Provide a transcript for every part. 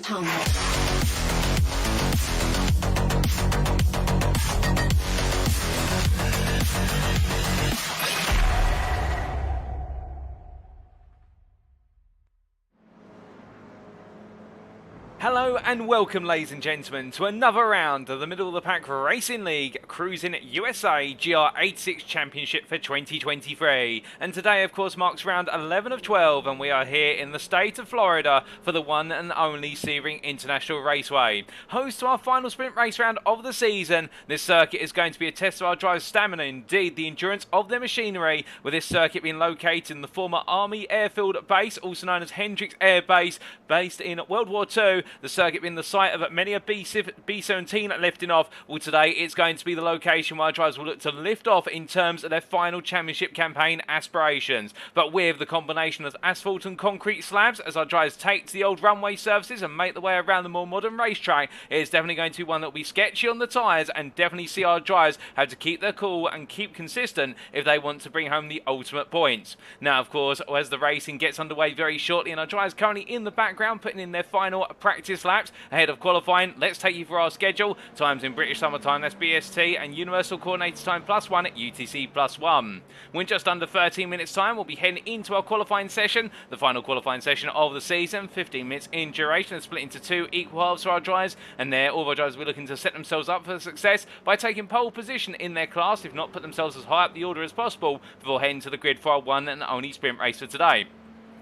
pound. Hello and welcome, ladies and gentlemen, to another round of the Middle of the Pack Racing League Cruising USA GR86 Championship for 2023. And today, of course, marks round 11 of 12, and we are here in the state of Florida for the one and only Sebring International Raceway. Host to our final sprint race round of the season, this circuit is going to be a test of our driver's stamina, indeed the endurance of their machinery, with this circuit being located in the former Army Airfield Base, also known as Hendricks Air Base, based in World War II. The circuit being the site of many a B-17 lifting off. Well, today it's going to be the location where our drivers will look to lift off in terms of their final championship campaign aspirations. But with the combination of asphalt and concrete slabs, as our drivers take to the old runway surfaces and make their way around the more modern racetrack, it is definitely going to be one that will be sketchy on the tyres, and definitely see our drivers have to keep their cool and keep consistent if they want to bring home the ultimate points. Now, of course, as the racing gets underway very shortly, and our drivers currently in the background putting in their final practice laps ahead of qualifying, let's take you through our schedule. Times in British Summer Time, that's BST, and Universal Coordinated Time +1 at UTC +1. We're in just under 13 minutes time. We'll be heading into our qualifying session, the final qualifying session of the season, 15 minutes in duration, and split into two equal halves for our drivers, and there all of our drivers will be looking to set themselves up for success by taking pole position in their class, if not put themselves as high up the order as possible before heading to the grid for our one and only sprint race for today.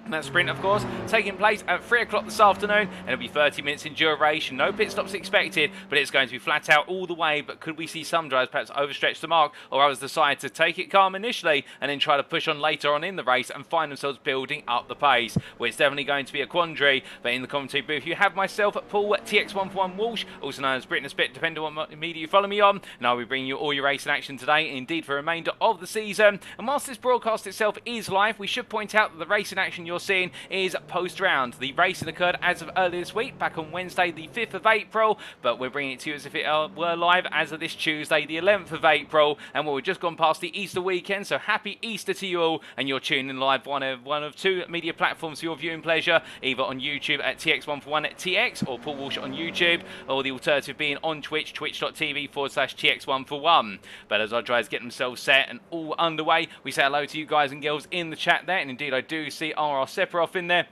And that sprint, of course, taking place at 3 o'clock this afternoon, and it'll be 30 minutes in duration. No pit stops expected, but it's going to be flat out all the way. But could we see some drivers perhaps overstretch the mark, or others decide to take it calm initially and then try to push on later on in the race and find themselves building up the pace? Well, it's definitely going to be a quandary. But in the commentary booth, you have myself, Paul TX141 Walsh, also known as Britain a Spit, depending on what media you follow me on. And I'll be bringing you all your racing action today, indeed for the remainder of the season. And whilst this broadcast itself is live, we should point out that the racing action you're seeing is post-round. The racing occurred as of earlier this week, back on Wednesday the 5th of April, but we're bringing it to you as if it were live as of this Tuesday the 11th of April, and we've just gone past the Easter weekend, so happy Easter to you all, and you're tuning in live one of two media platforms for your viewing pleasure, either on YouTube at TX141TX or Paul Walsh on YouTube, or the alternative being on Twitch, twitch.tv/TX141. But as our drivers get themselves set and all underway, we say hello to you guys and girls in the chat there, and indeed I do see RR Sephiroth in there,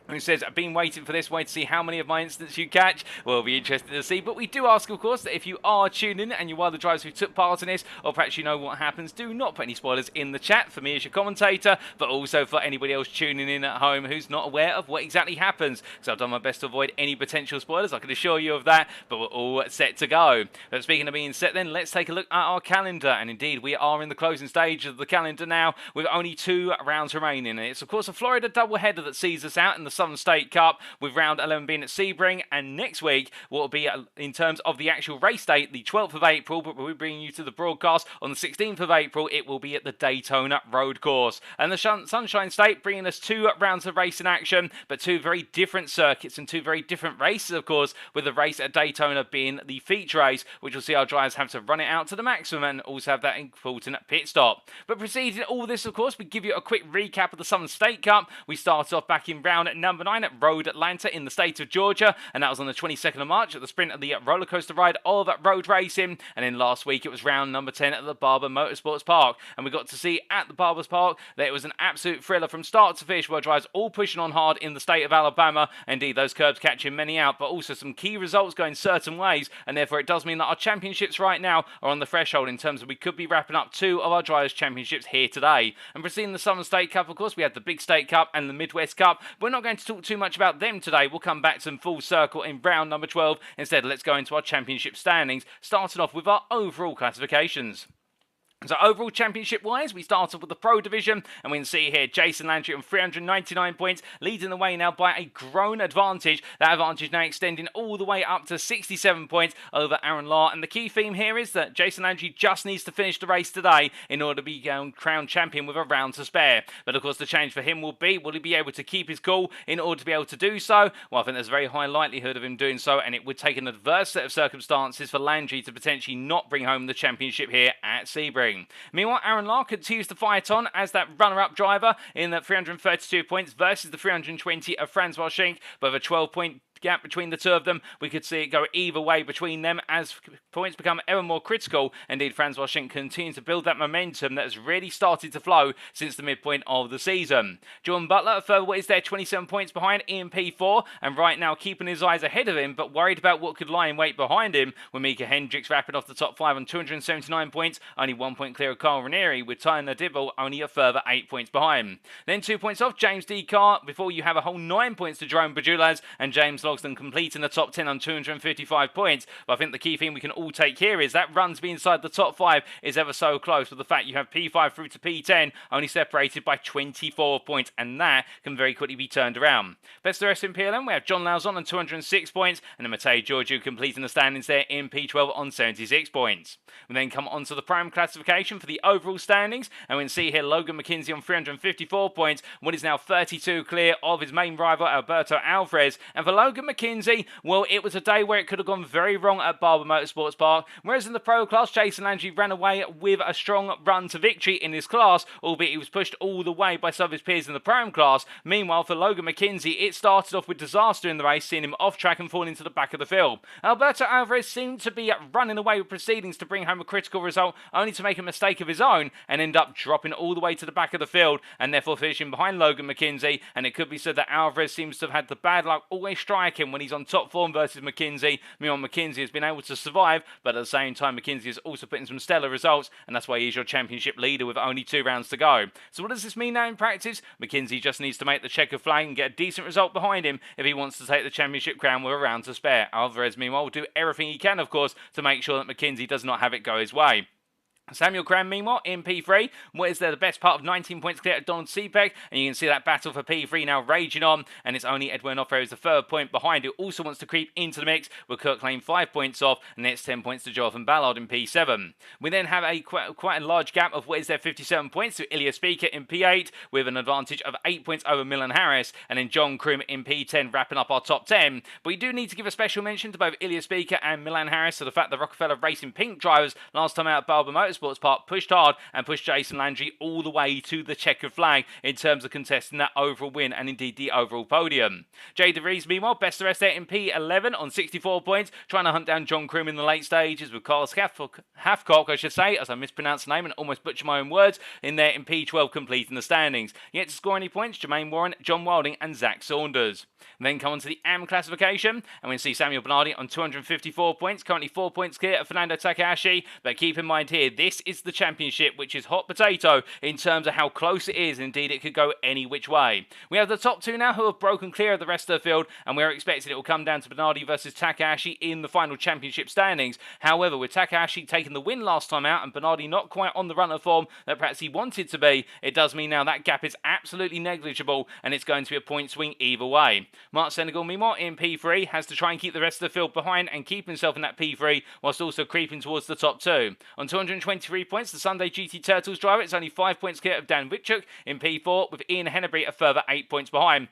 who says, I've been waiting for this, wait to see how many of my incidents you catch. We'll be interested to see. But we do ask, of course, that if you are tuning in and you are the drivers who took part in this, or perhaps you know what happens, do not put any spoilers in the chat for me as your commentator, but also for anybody else tuning in at home who's not aware of what exactly happens. So I've done my best to avoid any potential spoilers, I can assure you of that, but we're all set to go. But speaking of being set then, let's take a look at our calendar. And indeed, we are in the closing stage of the calendar now, with only 2 rounds remaining. And it's, of course, a Florida doubleheader that sees us out in the Southern State Cup, with round 11 being at Sebring, and next week will be, in terms of the actual race date, the 12th of April, but we'll be bringing you to the broadcast on the 16th of April. It will be at the Daytona Road Course. And the Sunshine State bringing us 2 rounds of racing action, but 2 very different circuits and 2 very different races, of course, with the race at Daytona being the feature race, which will see our drivers have to run it out to the maximum and also have that important pit stop. But preceding all this, of course, we give you a quick recap of the Southern State Cup. We started off back in round number 9 at Road Atlanta in the state of Georgia, and that was on the 22nd of March at the sprint of the roller coaster ride of road racing. And then last week it was round number 10 at the Barber Motorsports Park, and we got to see at the Barber's Park that it was an absolute thriller from start to finish, where drivers all pushing on hard in the state of Alabama. Indeed, those curbs catching many out, but also some key results going certain ways, and therefore it does mean that our championships right now are on the threshold in terms of we could be wrapping up 2 of our drivers' championships here today. And preceding the Southern State Cup, of course, we had the Big State Cup and the Midwest Cup. We're not going to talk too much about them today. We'll come back to them full circle in round number 12. Instead, let's go into our championship standings, starting off with our overall classifications. So overall championship-wise, we start off with the Pro Division, and we can see here Jason Landry on 399 points, leading the way now by a grown advantage. That advantage now extending all the way up to 67 points over Aaron Law. And the key theme here is that Jason Landry just needs to finish the race today in order to be crowned champion with a round to spare. But of course, the change for him will he be able to keep his cool in order to be able to do so? Well, I think there's a very high likelihood of him doing so, and it would take an adverse set of circumstances for Landry to potentially not bring home the championship here at Sebring. Meanwhile, Aaron Law continues to fight on as that runner-up driver in the 332 points versus the 320 of Francois Schenk, but with a 12-point gap between the two of them. We could see it go either way between them as points become ever more critical. Indeed, Francois Schenk continues to build that momentum that has really started to flow since the midpoint of the season. John Butler, further what is there, 27 points behind in P4, and right now keeping his eyes ahead of him, but worried about what could lie in wait behind him, with Mika Hendricks wrapping off the top 5 on 279 points, only 1 point clear of Carl Ranieri, with Tyler Dibble only a further 8 points behind. Then 2 points off James D. Carr, before you have a whole 9 points to Jerome Bajulas and James Logsdon completing the top 10 on 255 points. But I think the key thing we can all take here is that run to be inside the top 5 is ever so close, with the fact you have P5 through to P10 only separated by 24 points, and that can very quickly be turned around. Best of the rest in PLM, we have John Lauzon on 206 points, and then Matej Georgiou completing the standings there in P12 on 76 points. We then come on to the prime classification for the overall standings, and we can see here Logan McKenzie on 354 points, what is now 32 clear of his main rival Alberto Alvarez. And for Logan McKenzie, well, it was a day where it could have gone very wrong at Barber Motorsports Park, whereas in the pro class, Jason Landry ran away with a strong run to victory in this class, albeit he was pushed all the way by some of his peers in the prime class. Meanwhile, for Logan McKenzie, it started off with disaster in the race, seeing him off track and falling to the back of the field. Alberto Alvarez seemed to be running away with proceedings to bring home a critical result, only to make a mistake of his own and end up dropping all the way to the back of the field, and therefore finishing behind Logan McKenzie. And it could be said that Alvarez seems to have had the bad luck always striking when he's on top form versus McKenzie. Meanwhile, McKenzie has been able to survive, but at the same time, McKenzie has also put in some stellar results, and that's why he's your championship leader with only 2 rounds to go. So what does this mean now in practice? McKenzie just needs to make the checker flag and get a decent result behind him if he wants to take the championship crown with a round to spare. Alvarez, meanwhile, will do everything he can, of course, to make sure that McKenzie does not have it go his way. Samuel Cram, meanwhile, in P3, what is there the best part of 19 points clear at Donald Sepek, and you can see that battle for P3 now raging on, and it's only Edwin Offroad who's the third point behind, who also wants to creep into the mix, with Kirk Lane 5 points off, and it's 10 points to Jonathan Ballard in P7. We then have a quite a large gap of what is there 57 points to Ilya Speaker in P8, with an advantage of 8 points over Milan Harris, and then John Krum in P10 wrapping up our top 10. But we do need to give a special mention to both Ilya Speaker and Milan Harris for the fact that Rockefeller Racing Pink drivers last time out at Barber Motorsports Park pushed hard and pushed Jason Landry all the way to the checkered flag in terms of contesting that overall win and indeed the overall podium. Jay DeVries, meanwhile, best of the rest there in P11 on 64 points, trying to hunt down John Krum in the late stages, with Carlos Hathcock, I should say, as I mispronounced the name and almost butcher my own words, in there in P12 completing the standings. Yet to score any points, Jermaine Warren, John Wilding and Zach Saunders. And then come on to the AM classification, and we see Samuel Bernardi on 254 points, currently 4 points clear of Fernando Takahashi, but keep in mind here, this is the championship, which is hot potato in terms of how close it is. Indeed, it could go any which way. We have the top 2 now who have broken clear of the rest of the field, and we're expecting it will come down to Bernardi versus Takahashi in the final championship standings. However, with Takahashi taking the win last time out and Bernardi not quite on the run of form that perhaps he wanted to be, it does mean now that gap is absolutely negligible, and it's going to be a point swing either way. Mark Senegal, meanwhile, in P3, has to try and keep the rest of the field behind and keep himself in that P3 whilst also creeping towards the top 2. On 223 points, the Sunday GT Turtles driver, it's only 5 points clear of Dan Witchuk in P4, with Ian Hennebury a further 8 points behind.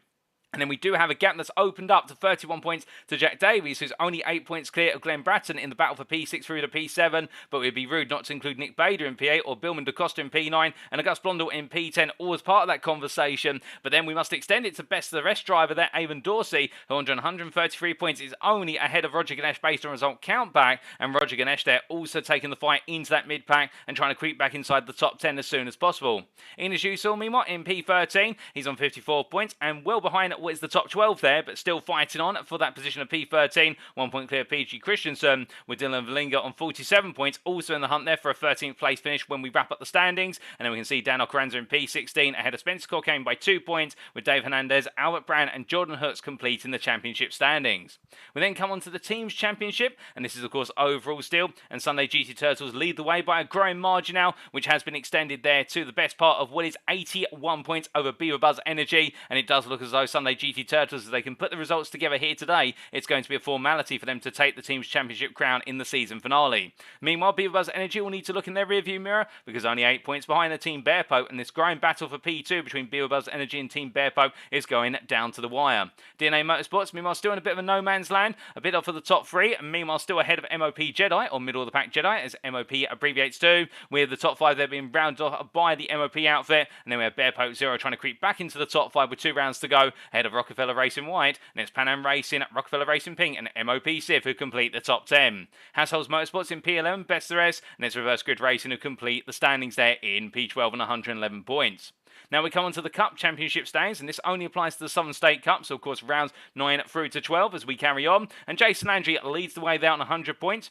And then we do have a gap that's opened up to 31 points to Jack Davies, who's only 8 points clear of Glenn Bratton in the battle for P6 through to P7, but it would be rude not to include Nick Bader in P8 or Billman DaCosta in P9 and Auguste Blondel in P10, all as part of that conversation. But then we must extend it to best of the rest driver there, Avon Dorsey, who on 133 points is only ahead of Roger Ganesh based on result count back, and Roger Ganesh there also taking the fight into that mid-pack and trying to creep back inside the top 10 as soon as possible. Ines Usul, meanwhile, in P13, he's on 54 points and well behind what is the top 12 there, but still fighting on for that position of P13. 1 point clear PG Christensen, with Dylan Verlinger on 47 points, also in the hunt there for a 13th place finish when we wrap up the standings. And then we can see Dan Ocaranza in P16 ahead of Spencer Cockane by 2 points, with Dave Hernandez, Albert Brown and Jordan Hooks completing the championship standings. We then come on to the teams championship, and this is of course overall still, and Sunday GT Turtles lead the way by a growing margin now, which has been extended there to the best part of what is 81 points over Beaver Buzz Energy, and it does look as though Sunday GT Turtles, if they can put the results together here today, it's going to be a formality for them to take the team's championship crown in the season finale. Meanwhile, Beaver Buzz Energy will need to look in their rearview mirror, because only 8 points behind the Team Bearpope, and this growing battle for P2 between Beaver Buzz Energy and Team Bearpope is going down to the wire. DNA Motorsports, meanwhile, still in a bit of a no man's land, a bit off of the top 3, and meanwhile still ahead of MOP Jedi, or middle of the pack Jedi, as MOP abbreviates to, with the top 5 there being rounded off by the MOP outfit, and then we have Bearpope Zero trying to creep back into the top 5 with 2 rounds to go, ahead ahead of Rockefeller Racing White, and it's Pan Am Racing, Rockefeller Racing Pink, and MOP Civ who complete the top 10. Households Motorsports in P11, best the rest, and it's Reverse Grid Racing who complete the standings there in P12 and 111 points. Now we come on to the Cup Championship standings, and this only applies to the Southern State Cup, so of course rounds 9 through to 12 as we carry on. And Jason Landry leads the way there on 100 points.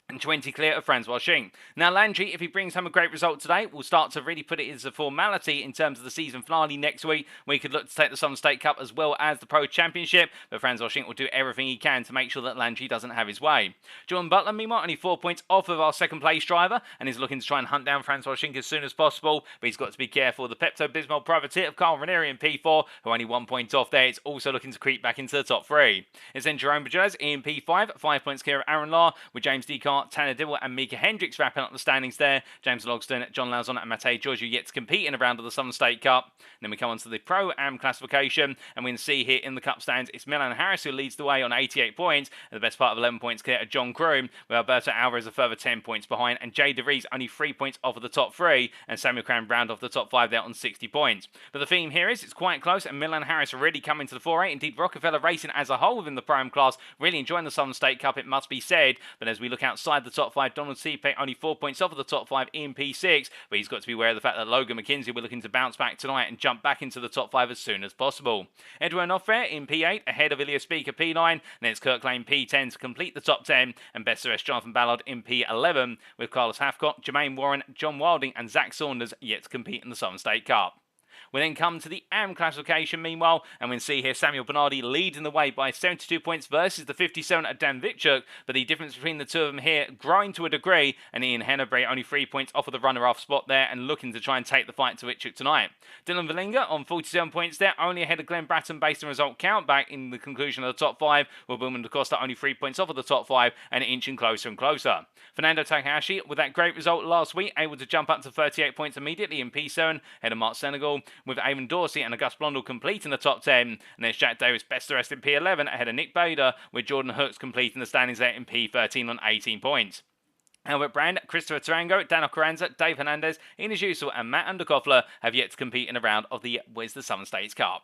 And 20 clear of Francois Xing. Now Landry, if he brings home a great result today, will start to really put it as a formality in terms of the season finale next week, where he could look to take the Southern State Cup as well as the Pro Championship, but Francois Xing will do everything he can to make sure that Landry doesn't have his way. John Butler, meanwhile, only 4 points off of our second place driver, and is looking to try and hunt down Francois Xing as soon as possible, but he's got to be careful. The Pepto-Bismol privateer of Carl Ranieri in P4, who only 1 point off there, it's also looking to creep back into the top 3. It's then Jerome Bajaz in P5, 5 points clear of Aaron Law, with James Decart, Tanner Dibble, and Mika Hendricks wrapping up the standings there. James Logston, John Lauzon, and Matej Giorgio yet to compete in a round of the Southern State Cup. And then we come on to the Pro Am classification, and we can see here in the Cup stands, it's Milan Harris who leads the way on 88 points, and the best part of 11 points clear of John Kroom, with Alberto Alvarez a further 10 points behind, and Jay DeVries only 3 points off of the top 3, and Samuel Cram round off the top 5 there on 60 points. But the theme here is it's quite close, and Milan Harris really coming to the foray. Indeed, Rockefeller Racing as a whole within the Pro Am class really enjoying the Southern State Cup, it must be said. But as we look outside the top 5, Donald Sepe only 4 points off of the top 5 in P6, but he's got to be aware of the fact that Logan McKenzie will looking to bounce back tonight and jump back into the top 5 as soon as possible. Edwin Offair in P8 ahead of Ilya Speaker P9, and then it's Kirk Lane P10 to complete the top 10, and best the rest Jonathan Ballard in P11 with Carlos Hathcott, Jermaine Warren, John Wilding and Zach Saunders yet to compete in the Southern State Cup. We then come to the AM classification meanwhile, and we can see here Samuel Bernardi leading the way by 72 points versus the 57 at Dan Vitchuk, but the difference between the two of them here growing to a degree, and Ian Hennebury only 3 points off of the runner-off spot there and looking to try and take the fight to Vitchuk tonight. Dylan Valinga on 47 points there, only ahead of Glenn Bratton based on result count back in the conclusion of the top 5, with Wilman Da Costa only 3 points off of the top 5 and inching closer and closer. Fernando Takahashi, with that great result last week, able to jump up to 38 points immediately in P7, ahead of Mark Senegal, with Avon Dorsey and Auguste Blondel completing the top 10, and there's Jack Davis best the rest in P11 ahead of Nick Bader, with Jordan Hooks completing the standings there in P13 on 18 points. Albert Brand, Christopher Tarango, Dan Ocaranza, Dave Hernandez, Ines Usul and Matt Underkoffler have yet to compete in a round of the Southern States Cup.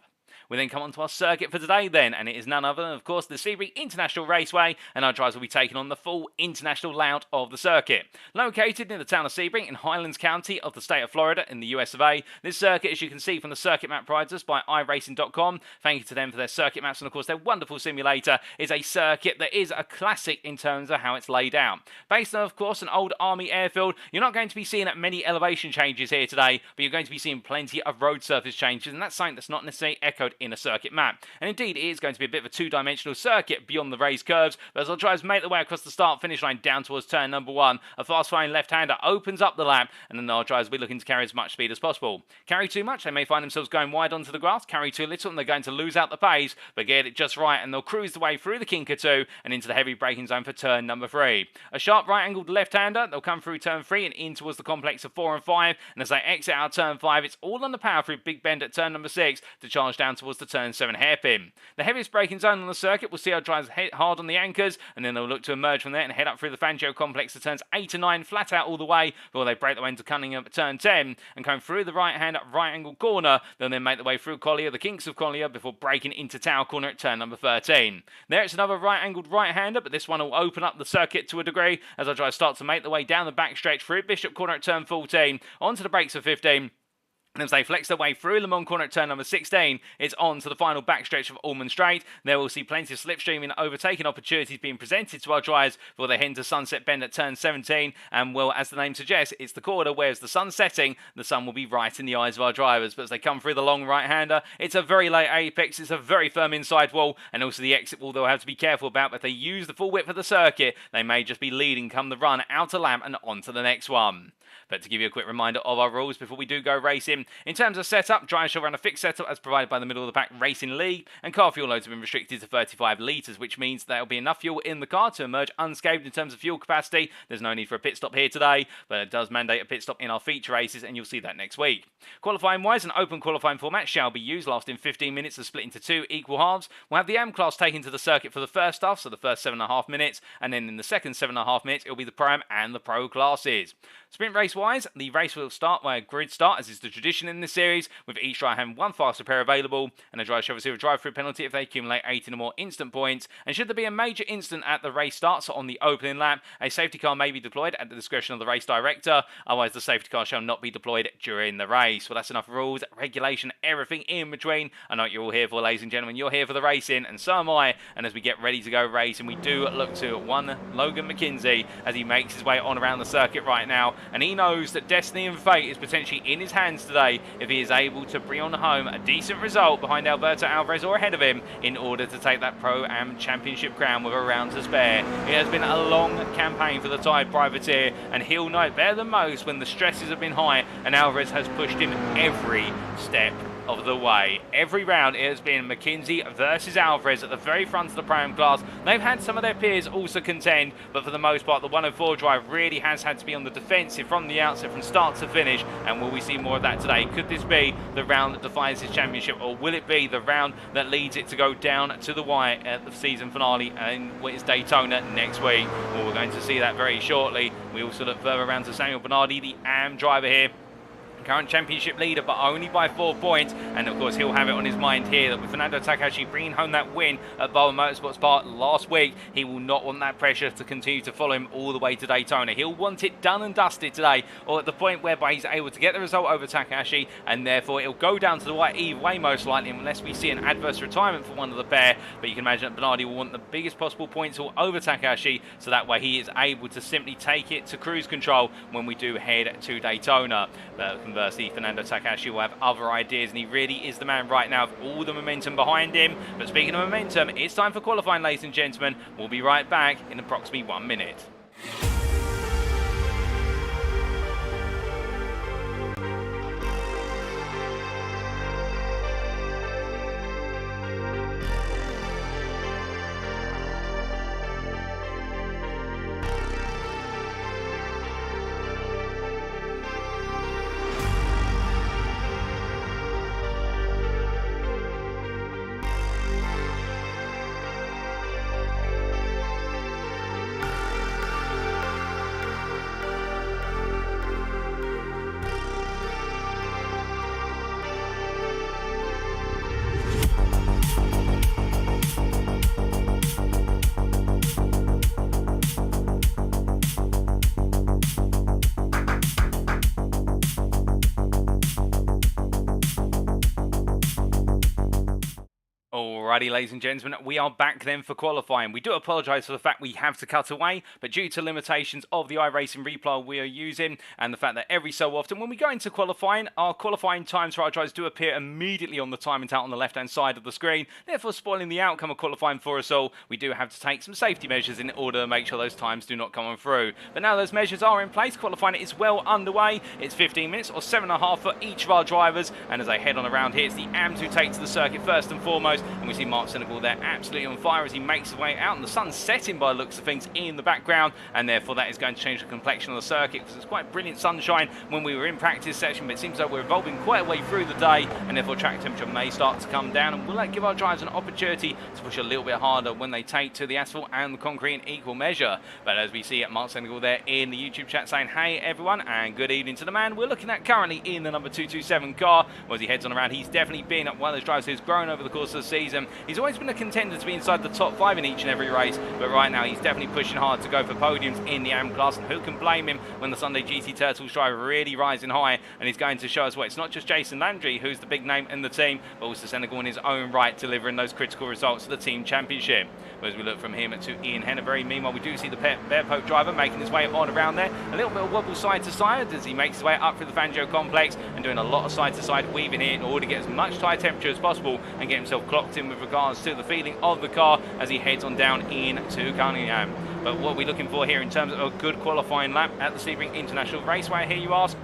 We then come on to our circuit for today then, and it is none other than, of course, the Sebring International Raceway, and our drivers will be taking on the full international layout of the circuit. Located near the town of Sebring in Highlands County of the state of Florida in the US of A, this circuit, as you can see from the circuit map provided us by iRacing.com, thank you to them for their circuit maps, and of course their wonderful simulator, is a circuit that is a classic in terms of how it's laid out. Based on, of course, an old army airfield, you're not going to be seeing many elevation changes here today, but you're going to be seeing plenty of road surface changes, and that's something that's not necessarily echoed in a circuit map. And indeed, it is going to be a bit of a two-dimensional circuit beyond the raised curves, but as our drivers make their way across the start-finish line down towards turn number 1, a fast-firing left-hander opens up the lap, and then our drivers will be looking to carry as much speed as possible. Carry too much, they may find themselves going wide onto the grass. Carry too little, and they're going to lose out the pace, but get it just right, and they'll cruise the way through the Kinker 2 and into the heavy braking zone for turn number 3. A sharp right-angled left-hander, they'll come through turn 3 and in towards the complex of 4 and 5, and as they exit out turn 5, it's all on the power through Big Bend at turn number 6 to charge down towards the turn 7 hairpin. The heaviest braking zone on the circuit will see our drivers hit hard on the anchors, and then they'll look to emerge from there and head up through the Fangio complex to turns 8 and 9 flat out all the way before they break their way into Cunningham at turn 10 and come through the right hand right angle corner. They'll then make their way through Collier, the kinks of Collier, before breaking into Tower Corner at turn number 13. There it's another right angled right hander, but this one will open up the circuit to a degree as our drivers start to make their way down the back stretch through Bishop Corner at turn 14 onto the brakes of 15. And as they flex their way through Le Mans Corner at turn number 16, it's on to the final backstretch of Allman Straight. There we'll see plenty of slipstream and overtaking opportunities being presented to our drivers before they head into Sunset Bend at turn 17. And well, as the name suggests, it's the corner where as the sun's setting, the sun will be right in the eyes of our drivers. But as they come through the long right-hander, it's a very late apex, it's a very firm inside wall, and also the exit wall they'll have to be careful about. But if they use the full width of the circuit, they may just be leading come the run out a lap and on to the next one. But to give you a quick reminder of our rules before we do go racing, in terms of setup, drivers shall run a fixed setup as provided by the Middle of the Pack Racing League, and car fuel loads have been restricted to 35 litres, which means there will be enough fuel in the car to emerge unscathed in terms of fuel capacity. There's no need for a pit stop here today, but it does mandate a pit stop in our feature races, and you'll see that next week. Qualifying wise, an open qualifying format shall be used, lasting 15 minutes and split into 2 equal halves. We'll have the AM class taken to the circuit for the first half, so the first 7.5 minutes, and then in the second 7.5 minutes, it'll be the Pro Am and the Pro classes. Sprint race wise, the race will start by a grid start, as is the tradition in this series, with each driver having one faster pair available, and a driver shall receive a drive-through penalty if they accumulate 18 or more instant points. And should there be a major incident at the race start, so on the opening lap, a safety car may be deployed at the discretion of the race director. Otherwise, the safety car shall not be deployed during the race. Well, that's enough rules, regulation, everything in between. I know what you're all here for, ladies and gentlemen. You're here for the racing, and so am I. And as we get ready to go racing, we do look to one Logan McKenzie as he makes his way on around the circuit right now. And he knows that destiny and fate is potentially in his hands today if he is able to bring on home a decent result behind Alberto Alvarez or ahead of him in order to take that Pro-Am Championship crown with a round to spare. It has been a long campaign for the Tide Privateer, and he'll know it better than most when the stresses have been high and Alvarez has pushed him every step of the way. Every round it has been McKenzie versus Alvarez at the very front of the Pro-Am class. They've had some of their peers also contend, but for the most part the 104 drive really has had to be on the defensive from the outset, from start to finish. And will we see more of that today? Could this be the round that defines his championship, or will it be the round that leads it to go down to the wire at the season finale in what is Daytona next week? Well, we're going to see that very shortly. We also look further around to Samuel Bernardi, the AM driver here, current championship leader, but only by 4 points. And of course he'll have it on his mind here that with Fernando Takahashi bringing home that win at Bowen Motorsports Park last week, he will not want that pressure to continue to follow him all the way to Daytona. He'll want it done and dusted today, or at the point whereby he's able to get the result over Takahashi, and therefore it'll go down to the wire either way most likely, unless we see an adverse retirement for one of the pair. But you can imagine that Bernardi will want the biggest possible points all over Takahashi, so that way he is able to simply take it to cruise control when we do head to Daytona. But conversely, Fernando Takahashi will have other ideas, and he really is the man right now with all the momentum behind him. But speaking of momentum, it's time for qualifying, ladies and gentlemen. We'll be right back in approximately 1 minute. Alrighty, ladies and gentlemen, we are back then for qualifying. We do apologise for the fact we have to cut away, but due to limitations of the iRacing replay we are using, and the fact that every so often when we go into qualifying, our qualifying times for our drivers do appear immediately on the timing tout on the left-hand side of the screen, therefore spoiling the outcome of qualifying for us all. We do have to take some safety measures in order to make sure those times do not come on through. But now those measures are in place, qualifying is well underway. It's 15 minutes or 7.5 for each of our drivers, and as they head on around here, it's the AMs who take to the circuit first and foremost, and we see Mark Senegal there absolutely on fire as he makes his way out, and the sun's setting by the looks of things in the background, and therefore that is going to change the complexion of the circuit, because it's quite brilliant sunshine when we were in practice session, but it seems like we're evolving quite a way through the day, and therefore track temperature may start to come down, and will that give our drivers an opportunity to push a little bit harder when they take to the asphalt and the concrete in equal measure. But as we see at Mark Senegal there in the YouTube chat saying, hey everyone, and good evening to the man we're looking at currently in the number 227 car. Well, as he heads on around, he's definitely been one of those drivers who's grown over the course of the season. He's always been a contender to be inside the top 5 in each and every race, but right now he's definitely pushing hard to go for podiums in the AM class, and who can blame him when the Sunday GT Turtles drive really rising high, and he's going to show us, well, it's not just Jason Landry who's the big name in the team, but also Senegal in his own right delivering those critical results for the team championship. But as we look from him to Ian Henneberry, meanwhile we do see the Bear Pope driver making his way on around there, a little bit of wobble side to side as he makes his way up through the Fangio complex, and doing a lot of side to side weaving here in order to get as much tyre temperature as possible and get himself clocked in with regards to the feeling of the car as he heads on down into Cunningham. But what are we looking for here in terms of a good qualifying lap at the Sebring International Raceway here, you ask?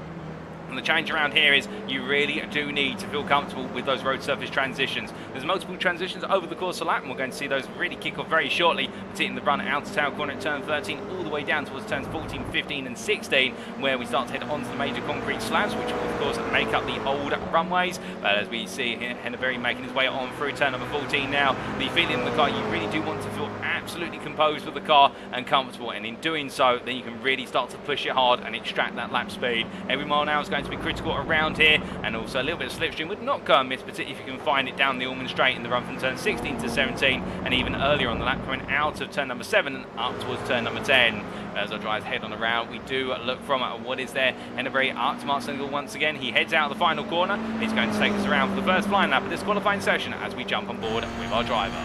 And the challenge around here is you really do need to feel comfortable with those road surface transitions. There's multiple transitions over the course of the lap, and we're going to see those really kick off very shortly, particularly in the run out to tail corner at turn 13, all the way down towards turns 14, 15 and 16, where we start to head onto the major concrete slabs, which will of course make up the old runways. But as we see here, Henneberry making his way on through turn number 14 now. The feeling in the car, you really do want to feel absolutely composed with the car and comfortable, and in doing so, then you can really start to push it hard and extract that lap speed. Every mile now is going to be critical around here, and also a little bit of slipstream would not go amiss, particularly if you can find it down the Allman Straight in the run from turn 16 to 17, and even earlier on the lap coming out of turn number 7 and up towards turn number 10. As our drives head on around, we do look from what is there. Henneberry up to Mark Senegal once again. He heads out of the final corner. He's going to take us around for the first flying lap of this qualifying session as we jump on board with our driver.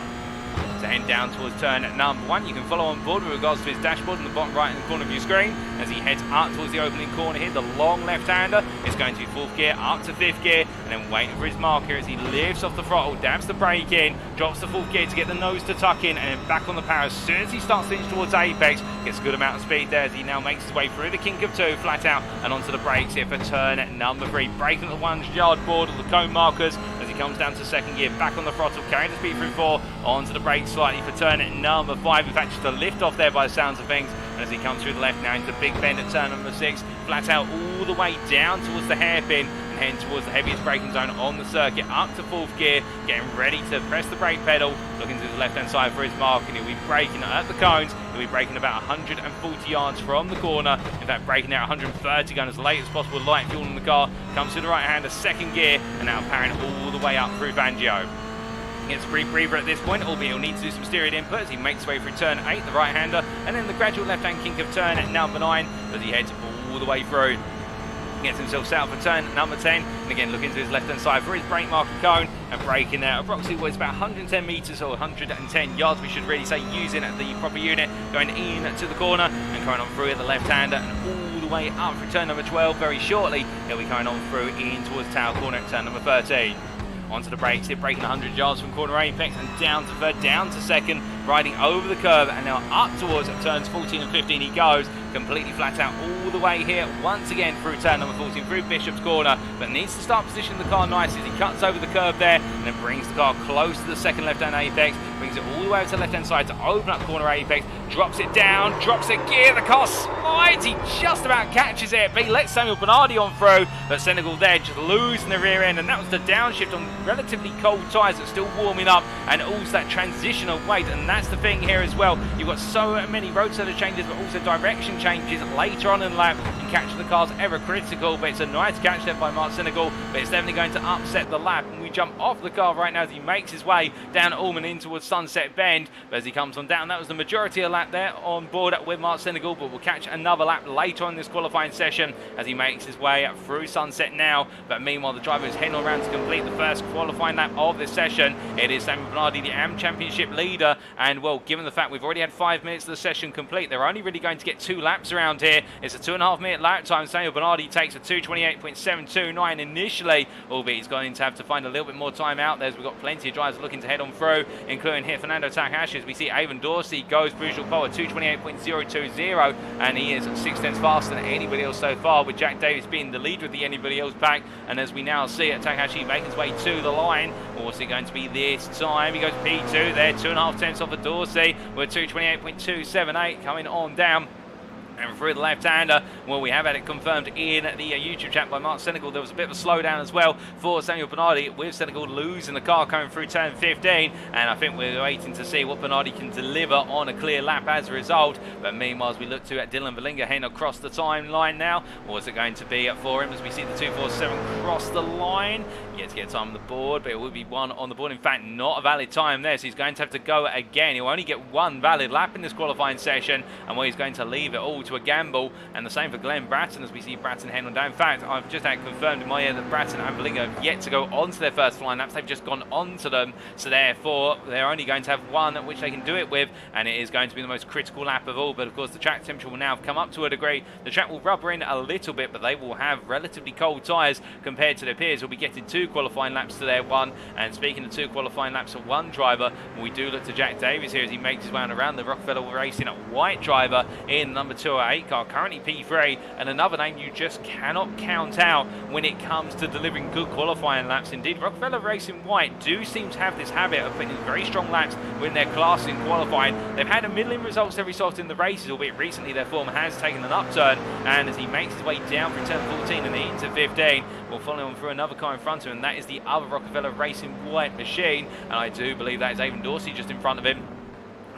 To head down towards turn number 1. You can follow on board with regards to his dashboard in the bottom right hand corner of your screen as he heads up towards the opening corner here. The long left-hander is going to 4th gear up to 5th gear, and then waiting for his mark here as he lifts off the throttle, dabs the brake in, drops the 4th gear to get the nose to tuck in, and then back on the power as soon as he starts to inch towards apex. Gets a good amount of speed there as he now makes his way through the kink of 2, flat out, and onto the brakes here for turn number 3. Braking at the 1-yard board of the cone markers as he comes down to 2nd gear, back on the throttle, carrying the speed through 4, onto the brakes slightly for turn number 5. In fact, just a lift off there by the sounds of things. And as he comes through the left now into the big bend at turn number 6, flat out all the way down towards the hairpin and heading towards the heaviest braking zone on the circuit, up to 4th gear, getting ready to press the brake pedal, looking to the left-hand side for his mark, and he'll be braking at the cones. He'll be braking about 140 yards from the corner. In fact, braking out 130, going as late as possible, light fuel in the car. Comes to the right-hander, 2nd gear, and now powering all the way up through Fangio. Gets a brief breather at this point, albeit he'll need to do some steering input as he makes his way through turn 8, the right-hander, and then the gradual left-hand kink of turn number 9 as he heads all the way through. Gets himself set up for turn number 10, and again looking to his left-hand side for his brake marker cone, and braking there approximately what is about 110 metres or 110 yards, we should really say, using the proper unit, going in to the corner and coming on through at the left-hander and all the way up through turn number 12 very shortly. He'll be coming on through in towards tail corner at turn number 13. Onto the brakes here, braking 100 yards from corner apex and down to 3rd, down to 2nd, riding over the curve, and now up towards turns 14 and 15 he goes, completely flat out all the way here, once again through turn number 14, through Bishop's Corner, but needs to start positioning the car nicely as he cuts over the curve there, and then brings the car close to the 2nd left-hand apex, brings it all the way over to the left-hand side to open up corner apex, drops it down, drops it gear, the car slides, he just about catches it, but he lets Samuel Bernardi on through, but Senegal there just losing the rear end, and that was the downshift on relatively cold tyres that's still warming up, and also that transition of weight, and that's the thing here as well. You've got so many road surface changes, but also direction changes later on in the lap, and catching the car's ever critical, but it's a nice catch there by Mark Senegal, but it's definitely going to upset the lap, and we jump off the car right now as he makes his way down Allman in towards Sunset Bend, but as he comes on down, that was the majority of the lap there on board with Mark Senegal, but we'll catch another lap later on this qualifying session as he makes his way through Sunset now, but meanwhile the driver is heading around to complete the first qualifying lap of this session. It is Samuel Bernardi, the AM Championship leader, and well, given the fact we've already had 5 minutes of the session complete, they're only really going to get 2 laps around here. It's a 2.5 minute lap time. Samuel Bernardi takes a 2:28.729 initially, albeit he's going to have to find a little bit more time out there as we've got plenty of drivers looking to head on through, including here Fernando Takahashi, as we see Avon Dorsey goes crucial pole at 2:28.020, and he is 6 tenths faster than anybody else so far, with Jack Davis being the leader of the anybody else pack. And as we now see it, Takahashi making his way to the line. What's it going to be this time? He goes P2 there, 2.5 tenths off of Dorsey with 2:28.278 coming on down. And through the left-hander, well, we have had it confirmed in the YouTube chat by Mark Senegal. There was a bit of a slowdown as well for Samuel Bernardi, with Senegal losing the car coming through turn 15. And I think we're waiting to see what Bernardi can deliver on a clear lap as a result. But meanwhile, as we look to Dylan Valinga heading across the timeline now, or is it going to be for him as we see the 247 cross the line? Yet to get time on the board, but it will be 1 on the board. In fact, not a valid time there, so he's going to have to go again. He'll only get 1 valid lap in this qualifying session, and well, he's going to leave it all to a gamble. And the same for Glenn Bratton as we see Bratton heading on down. In fact, I've just had confirmed in my ear that Bratton and Valinga have yet to go onto their first flying laps. They've just gone onto them, so therefore they're only going to have 1 which they can do it with, and it is going to be the most critical lap of all. But of course the track temperature will now have come up to a degree. The track will rubber in a little bit, but they will have relatively cold tyres compared to their peers who'll be getting 2 qualifying laps to their 1. And speaking of 2 qualifying laps of 1 driver, we do look to Jack Davis here as he makes his way on around the Rockefeller Racing white driver in number 2 8 car, currently P3, and another name you just cannot count out when it comes to delivering good qualifying laps. Indeed, Rockefeller Racing White do seem to have this habit of putting in very strong laps when they're class in qualifying. They've had a middling results every so often in the races, albeit recently their form has taken an upturn, and as he makes his way down from turn 14 and into 15, we'll follow on through another car in front of him, and that is the other Rockefeller Racing White machine, and I do believe that is Avon Dorsey just in front of him.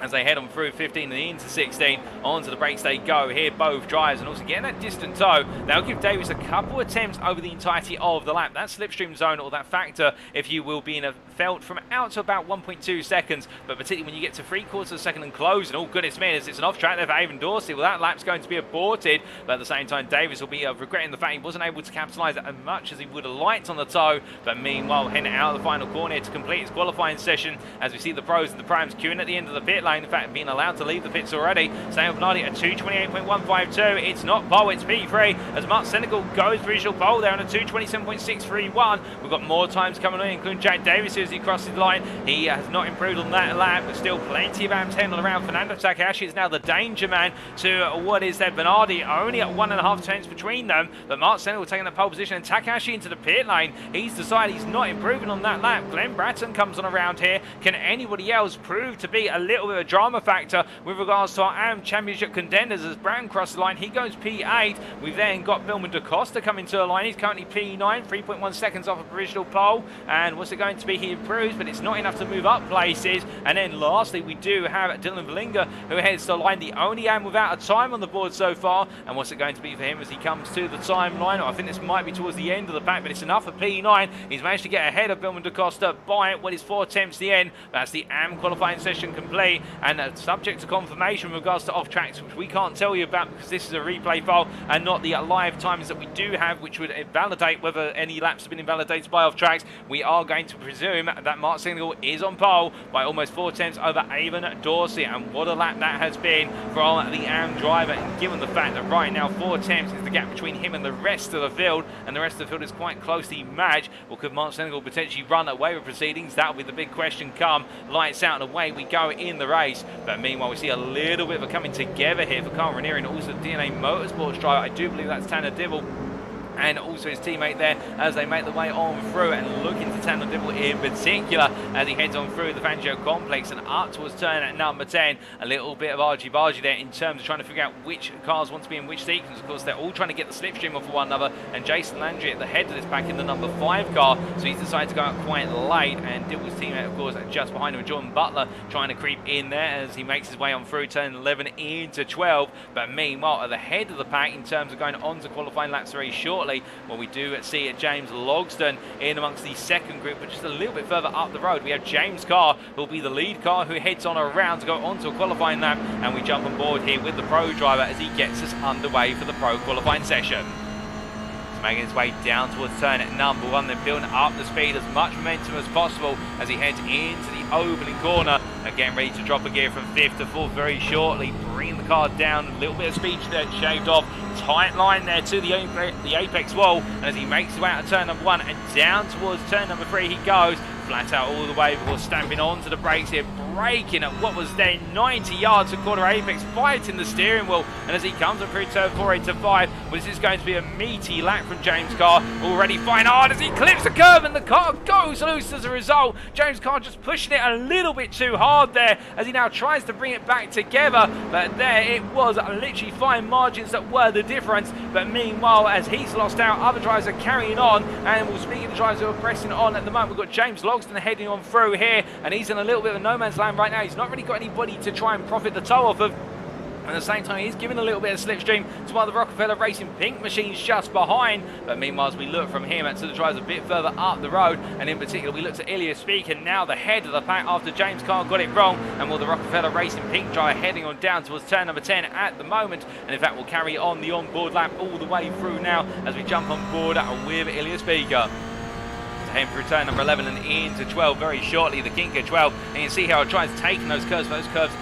As they head on through 15 and into 16, onto the brakes they go. Here both drivers, and also getting that distant tow. They'll give Davis a couple attempts over the entirety of the lap. That slipstream zone, or that factor, if you will, being felt from out to about 1.2 seconds, but particularly when you get to 3/4 of a second and close, and oh goodness me, it's an off track there for Avon Dorsey. Well, that lap's going to be aborted, but at the same time Davis will be regretting the fact he wasn't able to capitalise as much as he would have liked on the tow. But meanwhile, heading out of the final corner to complete his qualifying session, as we see the pros and the primes queuing at the end of the pit lane. In fact, being allowed to leave the pits already. Sam Bernardi at 2:28.152. It's not pole, it's P3, as Mark Senegal goes for visual pole there on a 2:27.631. We've got more times coming on, including Jack Davis as he crosses the line. He has not improved on that lap, but still plenty of amps handled around. Fernando Takahashi is now the danger man to what is there. Bernardi only at 1.5 tenths between them, but Mark Senegal taking the pole position, and Takahashi into the pit lane. He's decided he's not improving on that lap. Glenn Bratton comes on around here. Can anybody else prove to be a little bit of a drama factor with regards to our AM Championship contenders? As Brown crosses the line, he goes P8. We've then got Billman DaCosta coming to the line. He's currently P9, 3.1 seconds off a provisional pole. And what's it going to be? He improves, but it's not enough to move up places. And then lastly, we do have Dylan Valinga, who heads to the line, the only AM without a time on the board so far. And what's it going to be for him as he comes to the timeline? I think this might be towards the end of the pack, but it's enough for P9. He's managed to get ahead of Billman DaCosta by what is 4 attempts the end. That's the AM qualifying session complete, and subject to confirmation with regards to off tracks, which we can't tell you about because this is a replay file and not the live times that we do have, which would validate whether any laps have been invalidated by off tracks. We are going to presume that Mark Senegal is on pole by almost 4 tenths over Avon Dorsey, and what a lap that has been from the AM driver. And given the fact that right now 4 tenths is the gap between him and the rest of the field, and the rest of the field is quite closely matched, well, could Mark Senegal potentially run away with proceedings? That'll be the big question come lights out and away we go in the race. But meanwhile, we see a little bit of a coming together here for Carl Ranieri and also DNA Motorsports driver. I do believe that's Tanner Dibble and also his teammate there as they make the way on through, and looking to Tanner Dibble in particular as he heads on through the Fangio complex and up towards turn at number 10. A little bit of argy-bargy there in terms of trying to figure out which cars want to be in which sequence. Of course, they're all trying to get the slipstream off of one another, and Jason Landry at the head of this pack in the number 5 car, so he's decided to go out quite late, and Dibble's teammate, of course, just behind him, Jordan Butler, trying to creep in there as he makes his way on through turn 11 into 12. But meanwhile, at the head of the pack in terms of going on to qualifying laps very shortly, well, we do see James Logsdon in amongst the second group, but just a little bit further up the road we have James Carr, who will be the lead car, who heads on around to go on to a qualifying lap, and we jump on board here with the pro driver as he gets us underway for the pro qualifying session. Making his way down towards turn at number 1, then building up the speed, as much momentum as possible as he heads into the opening corner, again ready to drop a gear from 5th to 4th very shortly, bringing the car down, a little bit of speed there shaved off, tight line there to the apex wall, and as he makes his way out of turn number 1 and down towards turn number 3 he goes, flat out all the way before stamping onto the brakes here, braking at what was then 90 yards to corner apex, fighting the steering wheel, and as he comes up through turn 4 into 5, well, this is going to be a meaty lap from James Carr, already flying hard as he clips the curve and the car goes loose as a result. James Carr just pushing it a little bit too hard there as he now tries to bring it back together, but there it was, literally fine margins that were the difference. But meanwhile, as he's lost out, other drivers are carrying on, and we'll speak of the drivers who are pressing on at the moment. We've got James Logsdon heading on through here, and he's in a little bit of a no man's land right now. He's not really got anybody to try and profit the tow off of. At the same time, he's giving a little bit of slipstream to one of the Rockefeller Racing Pink machines just behind. But meanwhile, as we look from him to the drivers a bit further up the road, and in particular, we look to Ilya Speaker, now the head of the pack after James Carr got it wrong. And will the Rockefeller Racing Pink driver heading on down towards turn number 10 at the moment. And in fact, we'll carry on the onboard lap all the way through now as we jump on board with Ilya Speaker. Heading through turn number 11 and into 12 very shortly, the Kinker 12, and you can see how it tries taking those curves,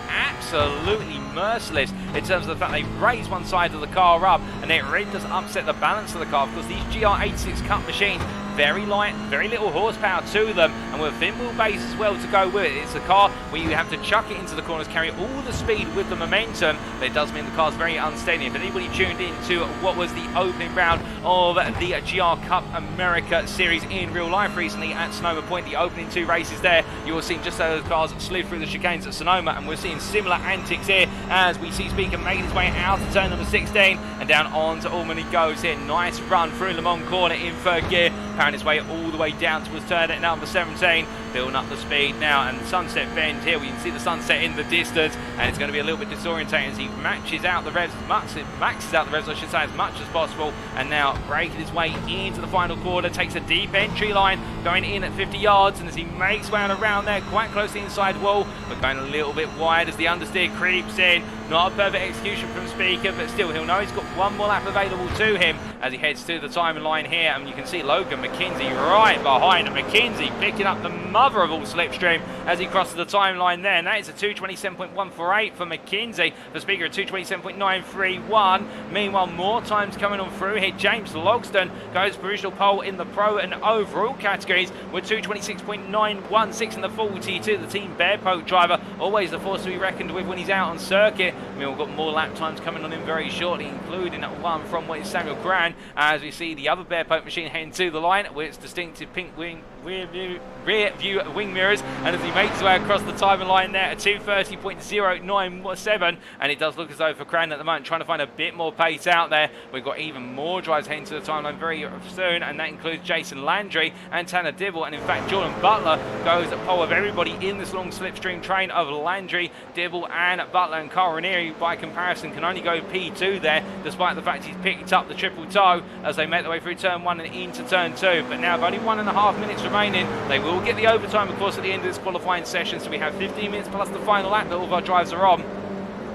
absolutely merciless in terms of the fact they raise one side of the car up, and it really does upset the balance of the car, because these GR86 Cup machines very light, very little horsepower to them, and with a thin wheelbase as well to go with it. It's a car where you have to chuck it into the corners, carry all the speed with the momentum, but it does mean the car's very unsteady. If anybody tuned in to what was the opening round of the GR Cup America Series in real life recently at Sonoma Point, the opening 2 races there, you will see just as those cars slid through the chicanes at Sonoma, and we're seeing similar antics here as we see Speaker making his way out to turn number 16 and down onto Allman he goes here. Nice run through Le Mans corner in 3rd gear, powering his way all the way down towards turn at number 17, building up the speed now, and Sunset Bend here, we can see the sunset in the distance, and it's going to be a little bit disorientating as he maxes out the revs I should say, as much as possible, and now breaking his way into the final quarter, takes a deep entry line, going in at 50 yards, and as he makes way around there, quite close to the inside wall, but going a little bit wide as the understeer creeps in. Not a perfect execution from Speaker, but still he'll know he's got one more lap available to him as he heads to the timing line here, and you can see Logan McKenzie right behind him. McKenzie picking up the mother of all slipstream as he crosses the timeline there, and that is a 2:27.148 for McKenzie. The Speaker at 2:27.931. Meanwhile, more times coming on through here. James Logston goes provisional pole in the pro and overall categories with 2:26.916 in the 42. The Team Bear Poke driver, always the force to be reckoned with when he's out on circuit. I mean, we've got more lap times coming on in very shortly, including one from what is Samuel Gran, as we see the other Bear Poke machine heading to the line with its distinctive pink rear view wing mirrors, and as he makes his way across the timing line there at 2:30.097, and it does look as though for Cran at the moment trying to find a bit more pace out there. We've got even more drivers heading to the timeline very soon, and that includes Jason Landry and Tanner Dibble, and in fact Jordan Butler goes at pole of everybody in this long slipstream train of Landry, Dibble and Butler, and Carl Ranieri by comparison can only go P2 there, despite the fact he's picked up the triple toe as they make their way through turn 1 and into turn 2. But now with only 1.5 minutes remaining, they will get the overtime of course at the end of this qualifying session, so we have 15 minutes plus the final lap that all of our drives are on.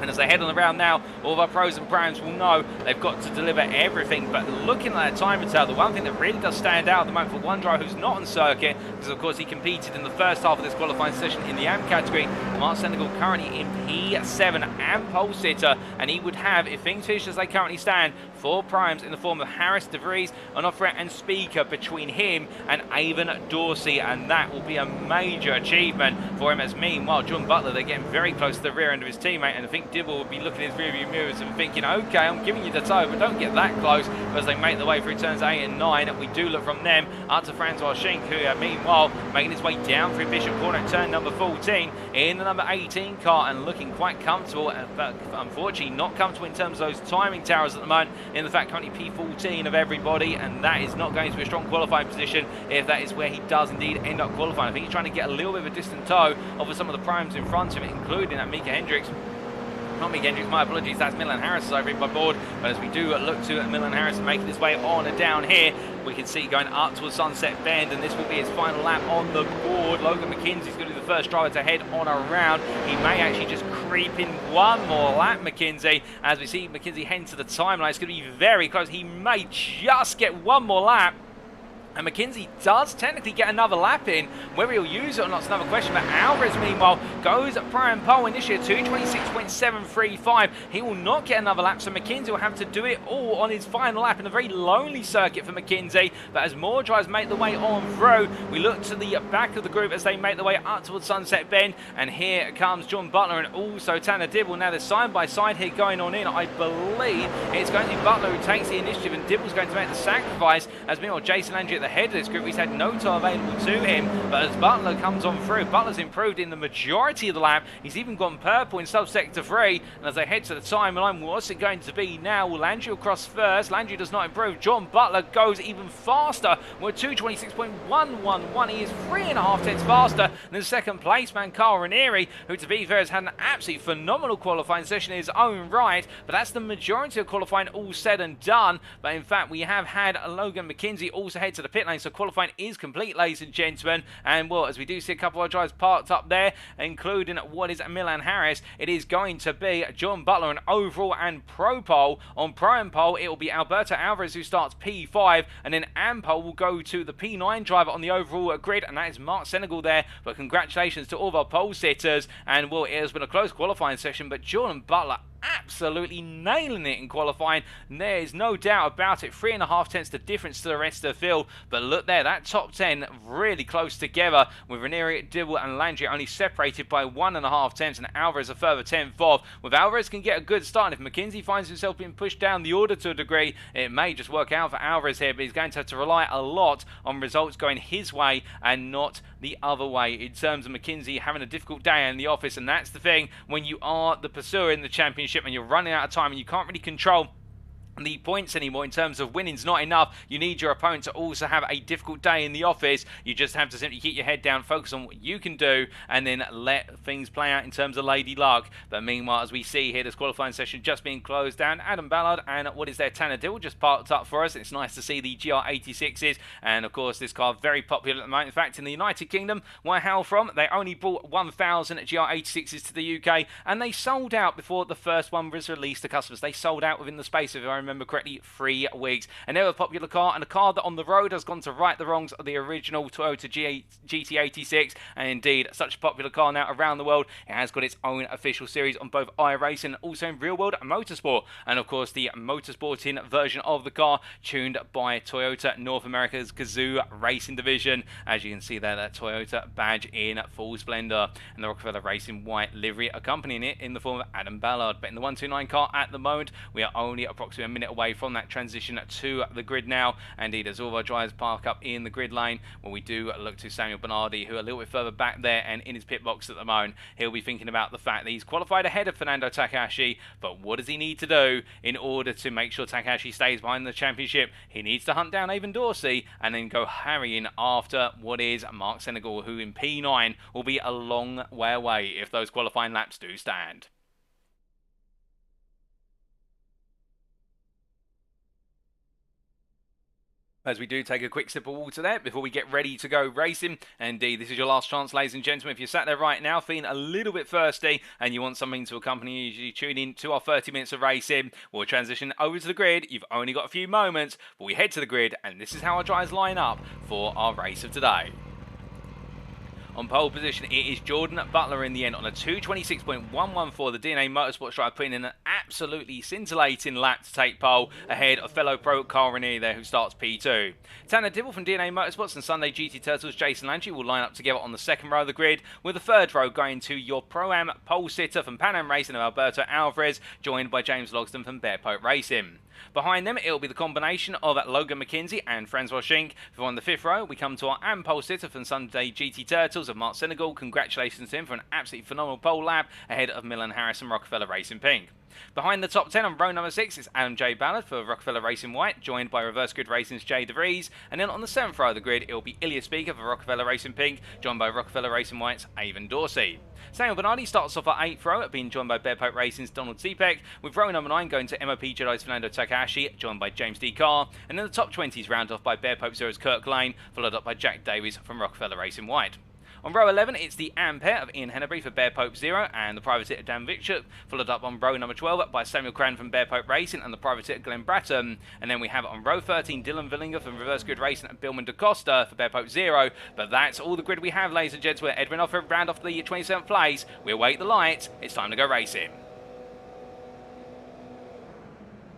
And as they head on around now, all of our pros and primes will know they've got to deliver everything. But looking at that time and tell, the one thing that really does stand out at the moment for one driver who's not on circuit, because of course he competed in the first half of this qualifying session in the AM category, Mark Senegal currently in P7 and pole sitter, and he would have, if things finish as they currently stand, 4 primes in the form of Harris, DeVries, Onofre and Speaker between him and Avon Dorsey, and that will be a major achievement for him. As meanwhile, John Butler, they're getting very close to the rear end of his teammate, and I think Dibble would be looking at his rearview mirrors and thinking, okay, I'm giving you the toe, but don't get that close. As they make their way through turns 8 and 9, we do look from them up to Francois Schenk, who meanwhile making his way down through Bishop Corner at turn number 14 in the number 18 car, and looking quite comfortable, but unfortunately not comfortable in terms of those timing towers at the moment, in the fact currently P14 of everybody, and that is not going to be a strong qualifying position if that is where he does indeed end up qualifying. I think he's trying to get a little bit of a distant toe over some of the primes in front of him, including that Mika Hendricks. Not Mika Hendricks, my apologies, that's Milan Harris over in my board, but as we do look to Milan Harris making his way on and down here, we can see going up towards Sunset Bend, and this will be his final lap on the board. Logan McKenzie's going to be the first driver to head on around. He may actually just creep in one more lap, McKenzie, as we see McKenzie heading to the timeline. It's going to be very close. He may just get one more lap. And McKenzie does technically get another lap in. Whether he'll use it or not is another question. But Alvarez, meanwhile, goes at prime pole initially at 2:26.735. He will not get another lap, so McKenzie will have to do it all on his final lap in a very lonely circuit for McKenzie. But as more drivers make their way on through, we look to the back of the group as they make their way up towards Sunset Bend. And here comes John Butler and also Tanner Dibble. Now they're side by side here going on in. I believe it's going to be Butler who takes the initiative, and Dibble's going to make the sacrifice. As meanwhile, Jason Landry at the head of this group, he's had no time available to him, but as Butler comes on through, Butler's improved in the majority of the lap. He's even gone purple in subsector 3, and as they head to the timeline, what's it going to be now? Will Landry cross first? Landry does not improve. John Butler goes even faster. We're 2:26.111. He is 3.5 tenths faster than second place man Carl Ranieri, who to be fair has had an absolutely phenomenal qualifying session in his own right, but that's the majority of qualifying all said and done. But in fact, we have had Logan McKenzie also head to the pit lane, so qualifying is complete, ladies and gentlemen. And well, as we do see a couple of drivers parked up there, including what is Milan Harris, it is going to be John Butler on overall and pro pole. On pro and pole, it will be Alberto Alvarez who starts P5, and then AM pole will go to the P9 driver on the overall grid, and that is Mark Senegal there. But congratulations to all of our pole sitters, and well, it has been a close qualifying session, but Jordan Butler absolutely nailing it in qualifying. And there is no doubt about it. 3.5 tenths the difference to the rest of the field. But look there, that top 10 really close together, with Ranieri, Dibble and Landry only separated by 1.5 tenths, and Alvarez a further 10th off. With Alvarez can get a good start, and if McKenzie finds himself being pushed down the order to a degree, it may just work out for Alvarez here, but he's going to have to rely a lot on results going his way and not the other way, in terms of McKenzie having a difficult day in the office. And that's the thing when you are the pursuer in the championship and you're running out of time and you can't really control the points anymore. In terms of winning's not enough, you need your opponent to also have a difficult day in the office. You just have to simply keep your head down, focus on what you can do, and then let things play out in terms of lady luck. But meanwhile, as we see here, this qualifying session just being closed down. Adam Ballard and what is there, Tanner Dill just parked up for us. It's nice to see the GR86s, and of course this car very popular at the moment. In fact, in the United Kingdom, where how from, they only brought 1,000 GR86s to the UK, and they sold out before the first one was released to customers. They sold out within the space of, if I remember correctly, 3 weeks. And they're a popular car, and a car that on the road has gone to right the wrongs of the original Toyota GT86, and indeed such a popular car now around the world. It has got its own official series on both iRacing and also in real world motorsport, and of course the motorsporting version of the car tuned by Toyota North America's Gazoo Racing division. As you can see there, that Toyota badge in full splendor, and the Rockefeller Racing white livery accompanying it in the form of Adam Ballard. But in the 129 car at the moment, we are only approximately a minute away from that transition to the grid now. Indeed, as all of our drivers park up in the grid lane, well, we do look to Samuel Bernardi, who are a little bit further back there and in his pit box at the moment. He'll be thinking about the fact that he's qualified ahead of Fernando Takahashi, but what does he need to do in order to make sure Takahashi stays behind the championship? He needs to hunt down Avon Dorsey and then go harrying after what is Mark Senegal, who in P9 will be a long way away if those qualifying laps do stand. As we do take a quick sip of water there before we get ready to go racing. And indeed, this is your last chance, ladies and gentlemen. If you're sat there right now feeling a little bit thirsty and you want something to accompany you as you tune in to our 30 minutes of racing, we'll transition over to the grid. You've only got a few moments, but we head to the grid, and this is how our drivers line up for our race of today. On pole position, it is Jordan Butler in the end on a 2:26.114. The DNA Motorsports driver putting in an absolutely scintillating lap to take pole ahead of fellow pro Carl Ranieri there, who starts P2. Tanner Dibble from DNA Motorsports and Sunday GT Turtles Jason Landry will line up together on the second row of the grid, with the third row going to your Pro-Am pole sitter from Pan Am Racing of Alberto Alvarez, joined by James Logsdon from Bear Pope Racing. Behind them, it'll be the combination of Logan McKenzie and Francois Schenk. For on the fifth row, we come to our AM pole sitter from Sunday GT Turtles of Mark Senegal. Congratulations to him for an absolutely phenomenal pole lap ahead of Milan Harris and Rockefeller Racing Pink. Behind the top 10 on row number 6 is Adam J. Ballard for Rockefeller Racing White, joined by Reverse Grid Racing's Jay DeVries. And then on the 7th row of the grid, it will be Ilya Speaker for Rockefeller Racing Pink, joined by Rockefeller Racing White's Avon Dorsey. Samuel Bernardi starts off at 8th row, being joined by Bear Pope Racing's Donald Cepek, with row number 9 going to MOP Jedi's Fernando Takahashi, joined by James D. Carr. And then the top 20s round off by Bear Pope Zero's Kirk Lane, followed up by Jack Davies from Rockefeller Racing White. On row 11, it's the AM pair of Ian Hennebury for Bear Pope Zero and the privateer Dan Victor, followed up on row number 12 by Samuel Cran from Bear Pope Racing and the privateer Glenn Bratton. And then we have on row 13 Dylan Villinger from Reverse Grid Racing and Billman DaCosta for Bear Pope Zero. But that's all the grid we have, ladies and gentlemen. Edwin off round off the 27th place. We await the lights. It's time to go racing.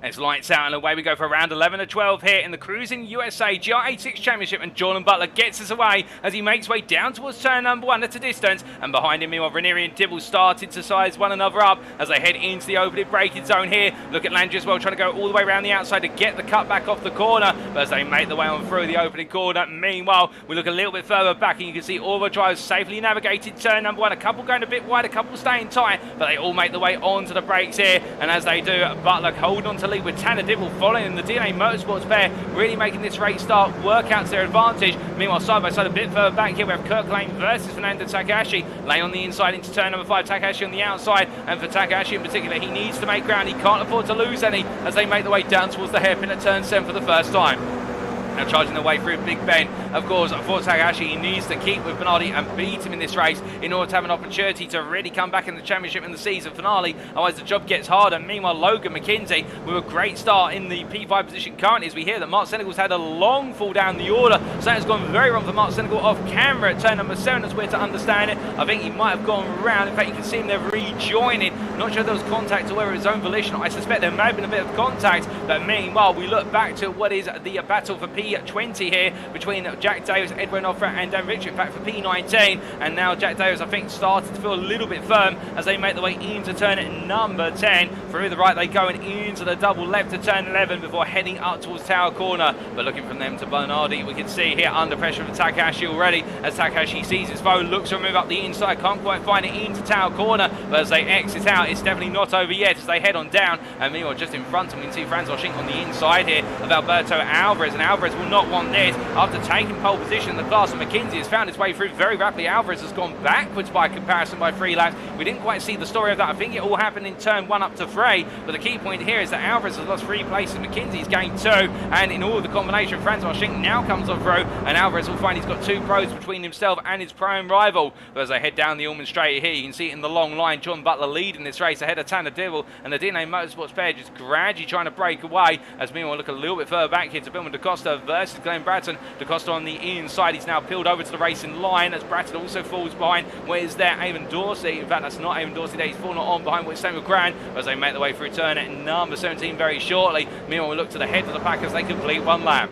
It's lights out and away we go for round 11 of 12 here in the Cruising USA GR86 Championship, and Jordan Butler gets us away as he makes way down towards turn number 1 at a distance, and behind him, meanwhile, Ranieri and Dibble started to size one another up as they head into the opening braking zone here. Look at Landry as well, trying to go all the way around the outside to get the cut back off the corner, but as they make their way on through the opening corner, meanwhile, we look a little bit further back and you can see all the drivers safely navigated turn number 1, a couple going a bit wide, a couple staying tight, but they all make their way onto the brakes here, and as they do, Butler holding on to lead with Tanner Dibble following the DNA Motorsports pair, really making this race start work out to their advantage. Meanwhile, side by side a bit further back here, we have Kirk Lane versus Fernando Takahashi. Lane on the inside into turn number 5, Takahashi on the outside, and for Takahashi in particular, he needs to make ground. He can't afford to lose any as they make their way down towards the hairpin at turn 7 for the first time. Now charging their way through Big Ben of course, for Takahashi, he needs to keep with Bernardi and beat him in this race in order to have an opportunity to really come back in the championship in the season finale. Otherwise, the job gets harder. Meanwhile, Logan McKenzie with a great start in the P5 position currently, as we hear that Mark Senegal's had a long fall down the order. So it's gone very wrong for Mark Senegal off camera at turn number 7, as we're to understand it. I think he might have gone around. In fact, you can see him there rejoining. Not sure if there was contact or whether it was his own volition. I suspect there may have been a bit of contact. But meanwhile, we look back to what is the battle for P20 here between Jack Davis, Edwin Offra and Dan Richard. In fact, for P19. And now Jack Davis, I think, started to feel a little bit firm as they make their way into turn number 10. Through the right they go and into the double left to turn 11 before heading up towards Tower Corner. But looking from them to Bernardi, we can see here under pressure from Takahashi already as Takahashi sees his foe, looks to move up the inside, can't quite find it into Tower Corner. But as they exit out, it's definitely not over yet as they head on down. And meanwhile, just in front of them, we can see Francois Schinck on the inside here of Alberto Alvarez. And Alvarez will not want this after taking pole position in the class. And McKenzie has found his way through very rapidly. Alvarez has gone backwards by comparison by 3 laps. We didn't quite see the story of that. I think it all happened in turn 1 up to 3. But the key point here is that Alvarez has lost 3 places. McKenzie's gained 2. And in all, the combination, Francois Schinck now comes on through. And Alvarez will find he's got 2 pros between himself and his prime rival. But as they head down the Allman Straight here, you can see it in the long line. John Butler leading this race ahead of Tanner Dibble. And the DNA Motorsports pair just gradually trying to break away. As meanwhile, look a little bit further back here to Billman DaCosta versus Glenn Bratton. DaCosta on the inside. He's now peeled over to the racing line as Bratton also falls behind. Where is there? Avon Dorsey. In fact, that's not Avon Dorsey there. He's fallen on behind with Samuel Grant as they make their way through turn at number 17 very shortly. Meanwhile, we look to the head of the pack as they complete 1 lap.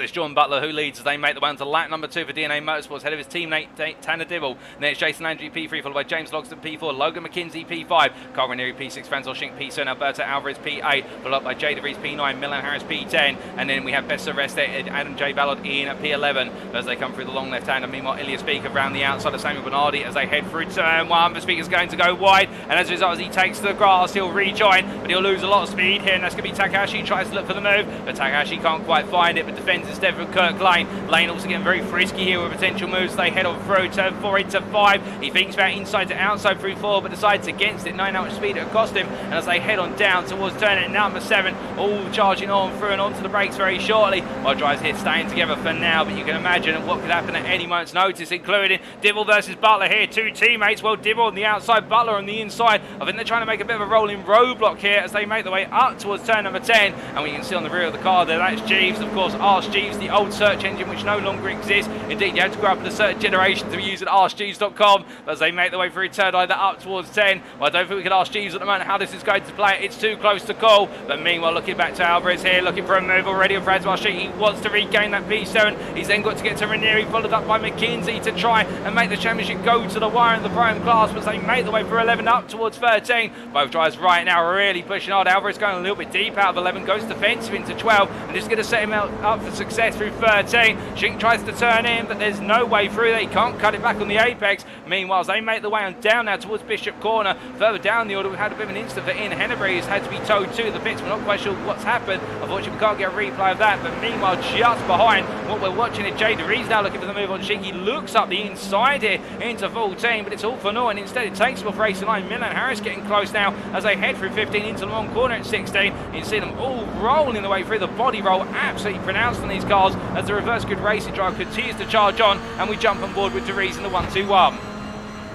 It's John Butler who leads as they make the way onto lap number 2 for DNA Motorsports, ahead of his teammate Tanner Dibble. Then it's Jason Andrew P3, followed by James Logston P4, Logan McKenzie P5, Carl Ranieri P6, Francois Schinck P7, Alberto Alvarez P8, followed up by Jay DeVries P9, Milan Harris P10, and then we have Bessa Reste, Adam J. Ballard in at P11 as they come through the long left hand. And meanwhile, Ilya Speaker round the outside of Samuel Bernardi as they head through turn 1. But Speaker's going to go wide, and as a result, as he takes the grass, he'll rejoin, but he'll lose a lot of speed here, and that's going to be Takahashi. He tries to look for the move, but Takahashi can't quite find it, but defends instead for Kirk Lane also getting very frisky here with potential moves. They head on through turn 4 into 5. He thinks about inside to outside through 4, but decides against it, knowing how much speed it would cost him. And as they head on down towards turn at number 7, all charging on through and onto the brakes very shortly. While drivers here staying together for now, but you can imagine what could happen at any moment's notice, including Dibble versus Butler here. 2 teammates, well, Dibble on the outside, Butler on the inside. I think they're trying to make a bit of a rolling roadblock here as they make their way up towards turn number 10. And we can see on the rear of the car there, that's Jeeves, of course, Ask Jeeves, the old search engine which no longer exists. Indeed, you have to go up to the search generation to use at AskJeeves.com as they make their way through turn either up towards 10. Well, I don't think we can ask Jeeves at the moment how this is going to play. It's too close to call. But meanwhile, looking back to Alvarez here, looking for a move already on Francois Schinck. He wants to regain that P7. He's then got to get to Ranieri, followed up by McKenzie to try and make the championship go to the wire in the prime class, but they make the way through 11 up towards 13. Both drivers right now are really pushing hard. Alvarez going a little bit deep out of 11, goes defensive into 12, and just going to set him up for success through 13. Schinck tries to turn in, but there's no way through there. He can't cut it back on the apex. Meanwhile, as they make the way on down now towards Bishop Corner, further down the order, we've had a bit of an incident for Ian Hennebury, who's had to be towed to the pits. We're not quite sure what's happened. Unfortunately, we can't get a replay of that. But meanwhile, just behind what we're watching is Jay DeVries now looking for the move on Schinck. He looks up the inside here into 14, but it's all for naught, and instead it takes him off racing line. Milan Harris getting close now as they head through 15 into the long corner at 16. You can see them all rolling the way through. The body roll absolutely pronounced on these cars as the reverse grid racing drive continues to charge on, and we jump on board with DeVries in the 1-2-1.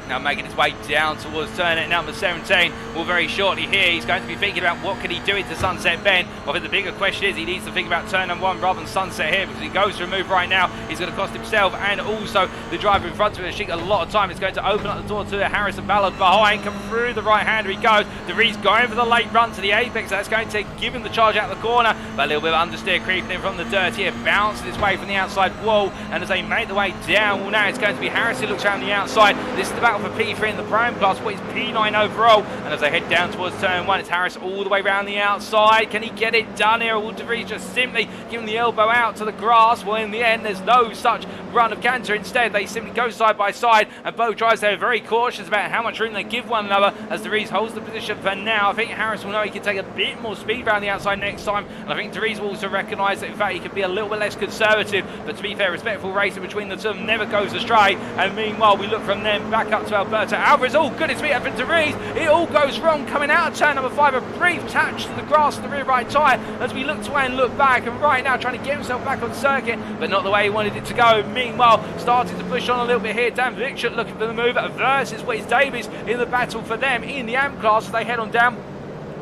Now making his way down towards turn at number 17. Well, very shortly here, he's going to be thinking about what can he do into Sunset Bend. I think the bigger question is he needs to think about turn number 1 rather than Sunset here, because he goes for a move right now. He's going to cost himself and also the driver in front of him a lot of time. It's going to open up the door to Harris and Ballard behind. Come through the right-hander he goes. DeVries going for the late run to the apex. That's going to give him the charge out the corner. But a little bit of understeer creeping in from the dirt here. Bounces his way from the outside wall. And as they make the way down, well, now it's going to be Harris who looks around the outside. This is the battle for P3 in the prime class. What is P9 overall? And as they head down towards turn 1, it's Harris all the way around the outside. Can he get it done here? Or will DeVries just simply give him the elbow out to the grass? Well, in the end, there's no such run of canter. Instead, they simply go side by side, and both drivers there are very cautious about how much room they give one another as DeVries holds the position for now. I think Harris will know he can take a bit more speed around the outside next time, and I think DeVries will also recognise that in fact he can be a little bit less conservative, but to be fair, respectful racing between the two of them never goes astray. And meanwhile, we look from them back up to Alberto Alvarez. Oh, good, it's me up for DeVries. It all goes wrong coming out of turn number 5. A brief touch to the grass of the rear right tyre as we look away and look back, and right now trying to get himself back on circuit, but not the way he wanted it to go. Meanwhile, starting to push on a little bit here. Dan Victor looking for the move versus Wes Davies in the battle for them in the AM class as they head on down.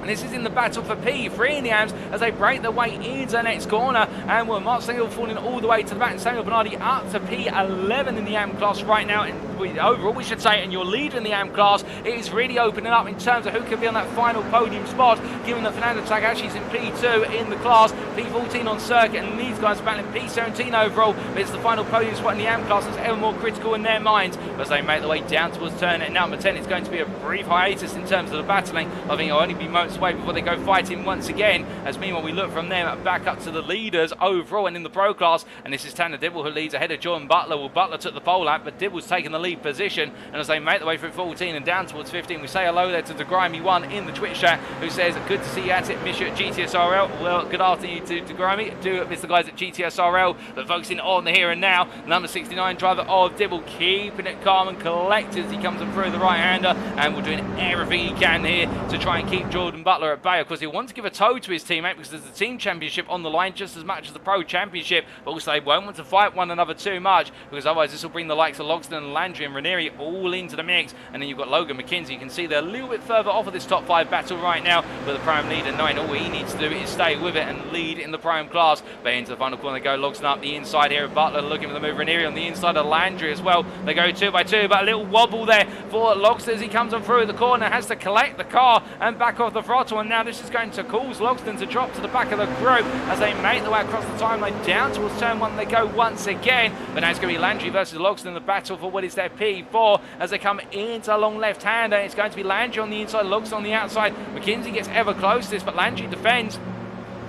And this is in the battle for P3 in the AMs as they break their way into the next corner. And we're Mark Samuel falling all the way to the back, and Samuel Bernardi up to P11 in the AM class right now. And overall, we should say, and your leader in the AM class, it is really opening up in terms of who can be on that final podium spot, given that Fernando Takahashi is in P2 in the class, P14 on circuit, and these guys are battling P17 overall. But it's the final podium spot in the AM class that's ever more critical in their minds as they make their way down towards turn at number 10. It's going to be a brief hiatus in terms of the battling. I think it'll only be moments away before they go fighting once again, as meanwhile we look from them back up to the leaders overall and in the pro class, and this is Tanner Dibble who leads ahead of Jordan Butler. Well, Butler took the pole lap, but Dibble's taken the lead position, and as they make their way through 14 and down towards 15, we say hello there to the Grimy One in the Twitch chat, who says, good to see you at it, miss you at GTSRL. Well, good afternoon to Grimy. Do miss the guys at GTSRL, but focusing on the here and now. Number 69 driver of Dibble keeping it calm and collected as he comes up through the right-hander, and we're doing everything he can here to try and keep Jordan Butler at bay. Of course, he'll want to give a toe to his teammate because there's the team championship on the line just as much as the pro championship, but also they won't want to fight one another too much because otherwise this will bring the likes of Logsdon and Landry and Ranieri all into the mix. And then you've got Logan McKenzie. You can see they're a little bit further off of this top 5 battle right now, but the prime leader 9, all he needs to do is stay with it and lead in the prime class. But into the final corner they go. Logsdon up the inside here of Butler, looking for the move. Ranieri on the inside of Landry as well. They go 2 by 2, but a little wobble there for Logsdon as he comes on through the corner, has to collect the car and back off the throttle, and now this is going to cause Logsdon to drop to the back of the group as they make their way across the timeline down towards turn 1. They go once again, but now it's going to be Landry versus Logsdon in the battle for what is their P4 as they come into a long left-hander. It's going to be Landry on the inside, Logsdon on the outside. McKenzie gets ever closest, but Landry defends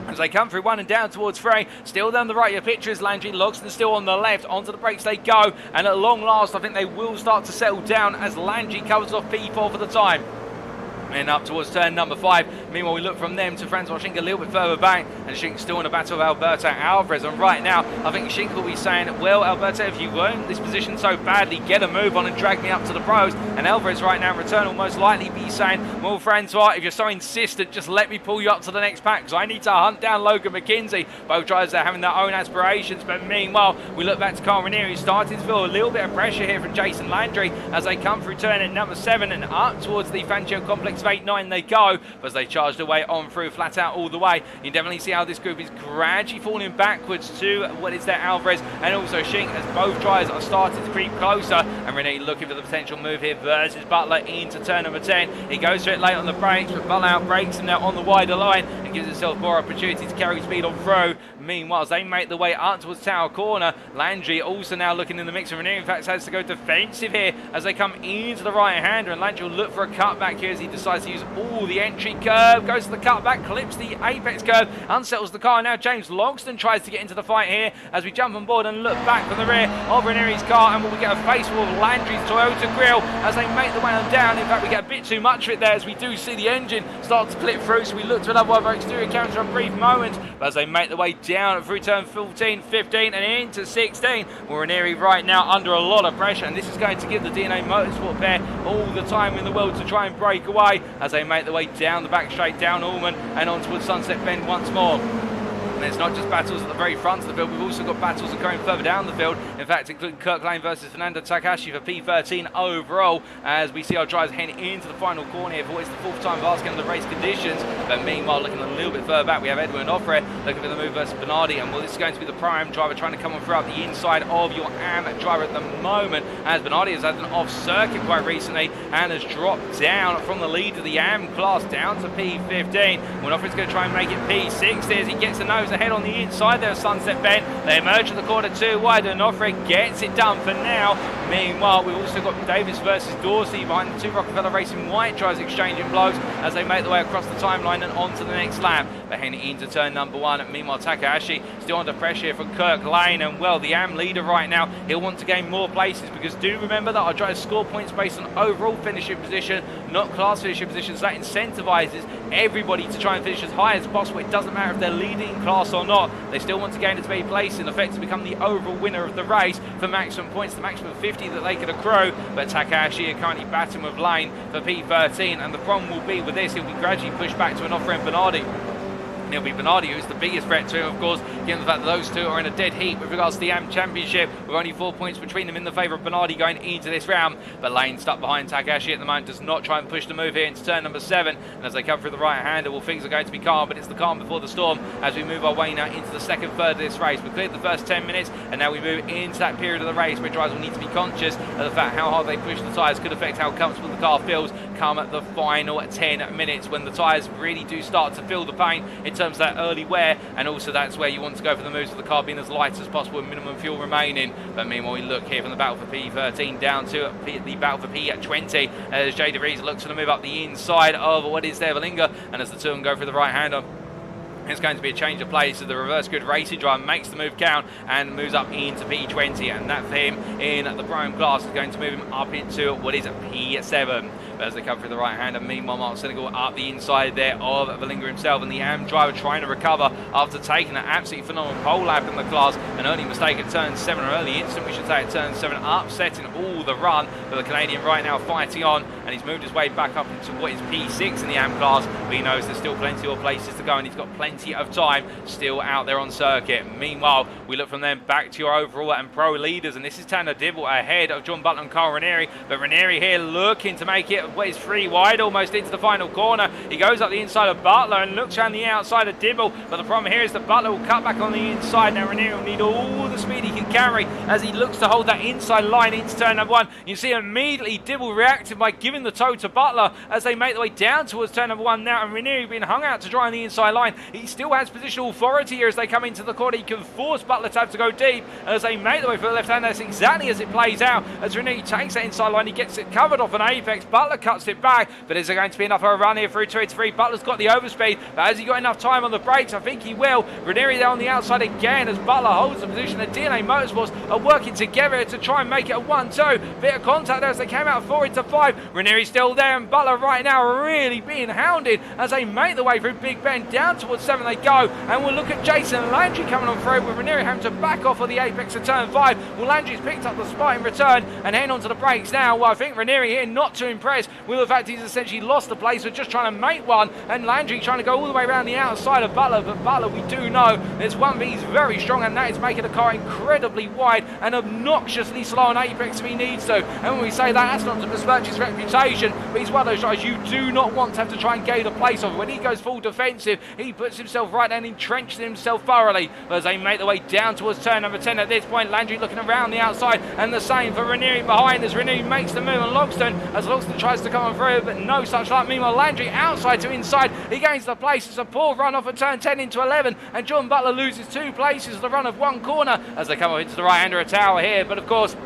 as they come through 1 and down towards 3. Still down the right, your picture is Landry. Logsdon still on the left. Onto the brakes they go, and at long last I think they will start to settle down as Landry covers off P4 for the time. And up towards turn number 5. Meanwhile, we look from them to Francois Schinck a little bit further back, and Schinck still in a battle with Alberto Alvarez. And right now, I think Schinck will be saying, well, Alberto, if you weren't in this position so badly, get a move on and drag me up to the pros. And Alvarez right now in return will most likely be saying, well, Francois, if you're so insistent, just let me pull you up to the next pack, because I need to hunt down Logan McKenzie. Both drivers are having their own aspirations, but meanwhile, we look back to Carl Ranieri, starting to feel a little bit of pressure here from Jason Landry as they come through turn at number 7 and up towards the Fangio complex of 8-9 they go. But as they charged away on through, flat out all the way, you can definitely see how this group is gradually falling backwards to what is their Alvarez and also Schinck, as both drivers are starting to creep closer. And Renee looking for the potential move here versus Butler into turn number 10. He goes to it late on the brakes, but Butler out brakes him now on the wider line and gives himself more opportunity to carry speed on through. Meanwhile, as they make the way up towards Tower Corner, Landry also now looking in the mix, and Ranieri in fact has to go defensive here as they come into the right-hander, and Landry will look for a cutback here as he decides to use all the entry curve, goes to the cutback, clips the apex curve, unsettles the car. Now James Logsdon tries to get into the fight here as we jump on board and look back from the rear of Ranieri's car, and we get a face full of Landry's Toyota grill as they make the way on down. In fact, we get a bit too much of it there as we do see the engine start to clip through, so we look to another one of our exterior cameras for a brief moment, but as they make the way down through turn 14, 15 and into 16, well, Ranieri right now under a lot of pressure, and this is going to give the DNA Motorsport pair all the time in the world to try and break away as they make the way down the back straight, down Allman and on towards Sunset Bend once more. And it's not just battles at the very front of the field, we've also got battles going further down the field, in fact including Kirk Lane versus Fernando Takahashi for P13 overall, as we see our drivers heading into the final corner here for what is the 4th time of asking under the race conditions. But meanwhile, looking a little bit further back, we have Edwin Offre looking for the move versus Bernardi, and well, this is going to be the prime driver trying to come on throughout the inside of your AM driver at the moment, as Bernardi has had an off circuit quite recently and has dropped down from the lead of the AM class down to P15. When Offre's going to try and make it P60 as he gets the nose ahead on the inside there of Sunset Bend. They emerge from the corner 2 wide, and Offre gets it done for now. Meanwhile, we've also got Davis versus Dorsey behind the two Rockefeller Racing white tries exchanging blows as they make their way across the timeline and onto the next lap. But heading into turn number 1. Meanwhile, Takahashi still under pressure here from Kirk Lane, and well, the AM leader right now, he'll want to gain more places, because do remember that our drivers score points based on overall finishing position, not class finishing positions. That incentivizes everybody to try and finish as high as possible. It doesn't matter if they're leading in class or not. They still want to gain as many places, in effect, to become the overall winner of the race for maximum points, the maximum 50 that they could accrue. But Takahashi are currently battling with Lane for P13, and the problem will be with this, he'll be gradually pushed back to an off-ramp Bernardi. It'll be Bernardi who's the biggest threat to him, of course, given the fact that those two are in a dead heat with regards to the AM Championship, with only 4 points between them in the favour of Bernardi going into this round. But Lane stuck behind Takahashi at the moment, does not try and push the move here into turn number 7. And as they come through the right-hander, well, things are going to be calm, but it's the calm before the storm as we move our way now into the second third of this race. We've cleared the first 10 minutes, and now we move into that period of the race where drivers will need to be conscious of the fact how hard they push the tyres could affect how comfortable the car feels come at the final 10 minutes, when the tyres really do start to feel the pain in terms of that early wear. And also that's where you want to go for the moves of the car being as light as possible and minimum fuel remaining. But meanwhile, we look here from the battle for P13 down to the battle for P20 as Jay DeVries looks to move up the inside of what is there, Valinga, and as the two of them go through the right-hander, it's going to be a change of pace, so the reverse grid racing driver makes the move count and moves up into P20, and that for him in the prime class is going to move him up into what is a P7. But as they come through the right hand, and meanwhile Mark Senegal up the inside there of Valinga himself, and the AM driver trying to recover after taking an absolutely phenomenal pole lap in the class. An early mistake at turn 7, or early incident we should say at turn 7, upsetting all the run. But the Canadian right now fighting on, and he's moved his way back up into what is P6 in the AM class, but he knows there's still plenty of places to go, and he's got plenty of time still out there on circuit. Meanwhile, we look from them back to your overall and pro leaders, and this is Tanner Dibble ahead of John Butler and Carl Ranieri. But Ranieri here looking to make it what is 3 wide almost into the final corner. He goes up the inside of Butler and looks around the outside of Dibble, but the problem here is that Butler will cut back on the inside. Now Ranieri will need all the speed he can carry as he looks to hold that inside line into turn number 1. You see immediately Dibble reacted by giving the toe to Butler as they make their way down towards turn number 1 now, and Ranieri being hung out to dry on the inside line. He still has positional authority here as they come into the corner. He can force Butler to have to go deep, and as they make their way for the left hand, that's exactly as it plays out. As Ranieri takes that inside line, he gets it covered off an apex. Butler cuts it back, but is there going to be enough of a run here through 283? Butler's got the overspeed, but has he got enough time on the brakes? I think he will. Ranieri there on the outside again as Butler holds the position. The DNA Motorsports are working together to try and make it a 1-2. Bit of contact there as they came out 4 into 5. Ranieri's still there, and Butler right now really being hounded as they make the way through Big Ben. Down towards 7 they go, and we'll look at Jason Landry coming on through with Ranieri having to back off of the apex of turn 5. Well, Landry's picked up the spot in return and heading onto the brakes now. Well, I think Ranieri here not too impressed with the fact he's essentially lost the place. We're just trying to make one, and Landry trying to go all the way around the outside of Butler. But Butler, we do know there's one thing he's very strong, and that is making the car incredibly wide and obnoxiously slow on apex if he needs to. And when we say that, that's not to besmirch his reputation, but he's one of those drivers you do not want to have to try and gain a place of. When he goes full defensive, he puts himself right down, entrenches himself thoroughly. But as they make their way down towards turn number 10 at this point, Landry looking around the outside, and the same for Ranieri behind as Ranieri makes the move on Logston as Logston tries to come on through, but no such luck. Meanwhile, Landry outside to inside, he gains the place. It's a poor run off of turn 10 into 11, and John Butler loses 2 places, the run of 1 corner as they come up into the right-hander of Tower here. But of course,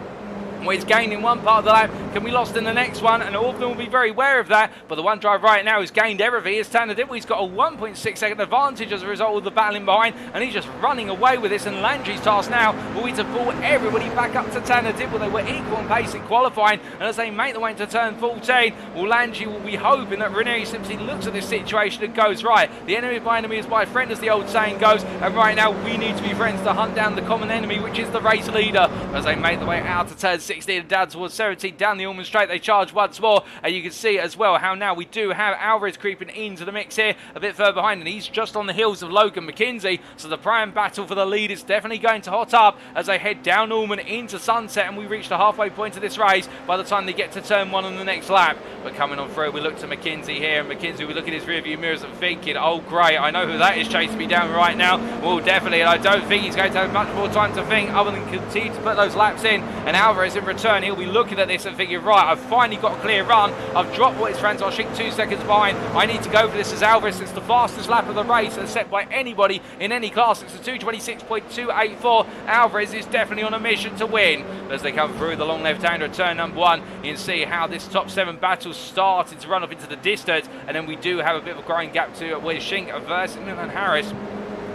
well, he's gained in one part of the lap, can be lost in the next one, and all of them will be very aware of that. But the one driver right now who's gained everything is Tanner Dibble. He's got a 1.6 second advantage as a result of the battle in behind, and he's just running away with this. And Landry's task now will be to pull everybody back up to Tanner Dibble. They were equal in pace in qualifying, and as they make their way into turn 14, well, Landry will be hoping that Ranieri simply looks at this situation and goes, right, the enemy of my enemy is my friend, as the old saying goes, and right now we need to be friends to hunt down the common enemy, which is the race leader. As they make their way out to turn 16 and down towards 17, down the Allman Straight, they charge once more, and you can see as well how now we do have Alvarez creeping into the mix here a bit further behind, and he's just on the heels of Logan McKenzie, so the prime battle for the lead is definitely going to hot up as they head down Allman into Sunset, and we reach the halfway point of this race by the time they get to turn 1 on the next lap. But coming on through, we look to McKenzie here, and McKenzie, we look at his rearview mirrors and thinking, oh great, I know who that is chasing me down right now. Well, definitely, and I don't think he's going to have much more time to think other than continue to put those laps in, and Alvarez in return, he'll be looking at this and thinking, absolutely right. I've finally got a clear run. I've dropped what is Francois Schick 2 seconds behind. I need to go for this as Alvarez. It's the fastest lap of the race as set by anybody in any class. It's a 2:26.284. Alvarez is definitely on a mission to win. As they come through the long left-hander at turn number 1, you can see how this top 7 battle started to run off into the distance, and then we do have a bit of a growing gap to Will Schick versus Milan Harris.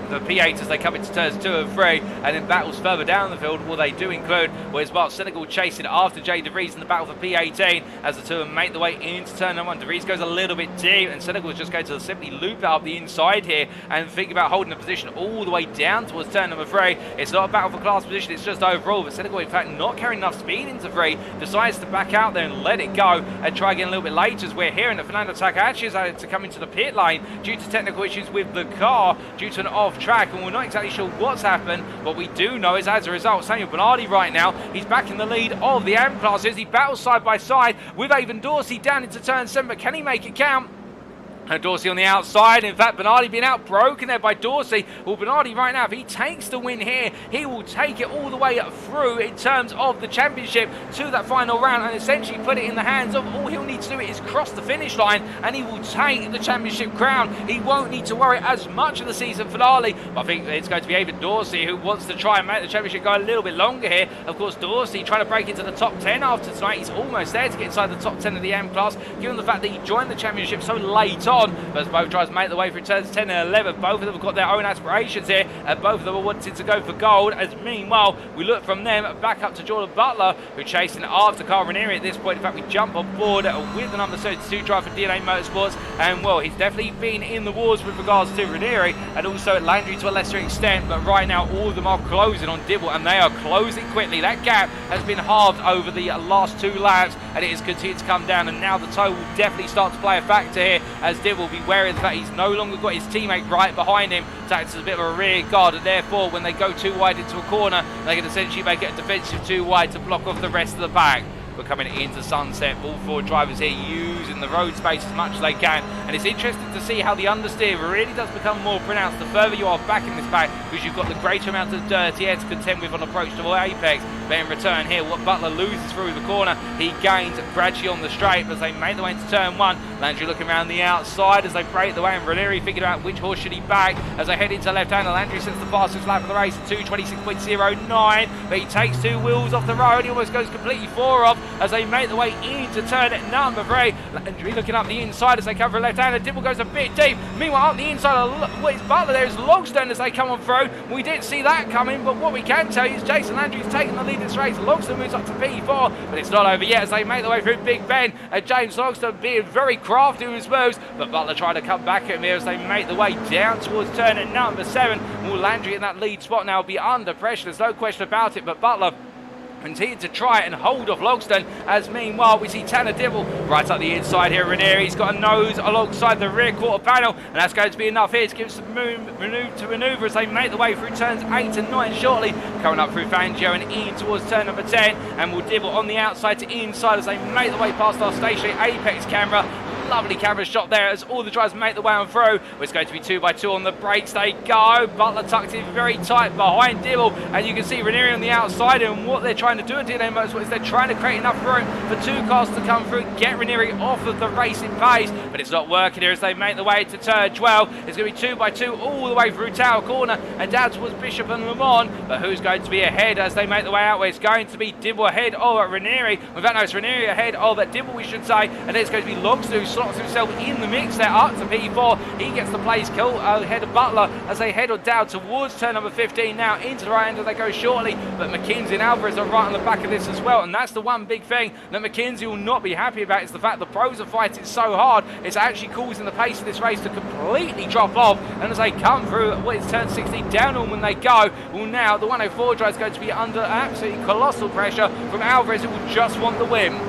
The P8 as they come into turns 2 and 3, and then battles further down the field. Well, they do include whereas Mark Senegal chasing after Jay DeVries in the battle for P18 as the two of them make the way into turn number 1. DeVries goes a little bit deep, and Senegal is just going to simply loop it up the inside here and think about holding the position all the way down towards turn number 3. It's not a battle for class position, it's just overall, but Senegal in fact not carrying enough speed into 3, decides to back out there and let it go and try again a little bit later, as we're hearing that Fernando Takahashi has had to come into the pit lane due to technical issues with the car due to an off track, and we're not exactly sure what's happened. What we do know is as a result, Samuel Bernardi right now, he's back in the lead of the AM classes. He battles side by side with Avon Dorsey down into turn 7, but can he make it count? Dorsey on the outside. In fact, Bernardi being outbroken there by Dorsey. Well, Bernardi right now, if he takes the win here, he will take it all the way through in terms of the championship to that final round and essentially put it in the hands of all he'll need to do is cross the finish line and he will take the championship crown. He won't need to worry as much of the season finale. But I think it's going to be Avon Dorsey who wants to try and make the championship go a little bit longer here. Of course, Dorsey trying to break into the top 10 after tonight. He's almost there to get inside the top 10 of the AM class, given the fact that he joined the championship so late on. But as both drivers make the way through turns 10 and 11, both of them have got their own aspirations here, and both of them are wanting to go for gold. As meanwhile, we look from them back up to Jordan Butler, who chasing after Carl Ranieri at this point. In fact, we jump on board with the number 32 driver for DNA Motorsports, and well, he's definitely been in the wars with regards to Ranieri and also Landry to a lesser extent, but right now all of them are closing on Dibble, and they are closing quickly. That gap has been halved over the last 2 laps, and it has continued to come down, and now the tow will definitely start to play a factor here, as Dibble will be wary of the fact he's no longer got his teammate right behind him to act as a bit of a rear guard, and therefore when they go too wide into a corner, they can essentially make it a defensive too wide to block off the rest of the pack. We're coming into sunset, all 4 drivers here using the road space as much as they can, and it's interesting to see how the understeer really does become more pronounced the further you are back in this pack, because you've got the greater amount of dirty air to contend with on approach to apex. But in return here, what Butler loses through the corner, he gains gradually on the straight as they make the way into turn 1. Landry looking around the outside as they break the way, and Ranieri figured out which horse should he back as they head into left-hander. Landry sets the fastest lap of the race at 2:26.09, but he takes 2 wheels off the road. He almost goes completely 4 off as they make the way into turn at number 3. Landry looking up the inside as they come for a left-hander. Dibble goes a bit deep. Meanwhile, up the inside of what is Butler, there is Logsdon as they come on through. We didn't see that coming, but what we can tell you is Jason Landry's taking the lead in this race. Logsdon moves up to P4, but it's not over yet as they make the way through Big Ben. And James Logsdon being very crafty with his moves, but Butler trying to come back at him here as they make the way down towards turn at number 7. Will Landry in that lead spot now be under pressure? There's no question about it, but Butler continue to try and hold off Logsdon, as meanwhile we see Tanner Dibble right up the inside here. Ranieri's got a nose alongside the rear quarter panel, and that's going to be enough here to give some room to manoeuvre as they make the way through turns 8 and 9 shortly, coming up through Fangio and in towards turn number 10, and will Dibble on the outside to inside as they make the way past our stationary apex camera. Lovely camera shot there as all the drivers make the way on through. It's going to be 2 by 2 on the brakes. They go. Butler tucked in very tight behind Dibble, and you can see Ranieri on the outside, and what they're trying to do at DNA Motorsport is they're trying to create enough room for 2 cars to come through and get Ranieri off of the racing pace, but it's not working here as they make the way to turn 12. It's going to be 2 by 2 all the way through Tower Corner and down towards Bishop and Le Mans, but who's going to be ahead as they make the way out? Well, it's going to be Dibble ahead of Ranieri. In fact, no, it's Ranieri ahead of Dibble, we should say, and then it's going to be Logsdon who slots himself in the mix there up to P4. He gets the place kill ahead of Butler as they head on down towards turn number 15 now. Into the right hander they go shortly, but McKinsey and Alvarez are right on the back of this as well, and that's the one big thing that McKinsey will not be happy about. It's the fact the pros are fighting so hard, it's actually causing the pace of this race to completely drop off, and as they come through what is turn 16 down on when they go, well now the 104 drive is going to be under absolutely colossal pressure from Alvarez, who will just want the win.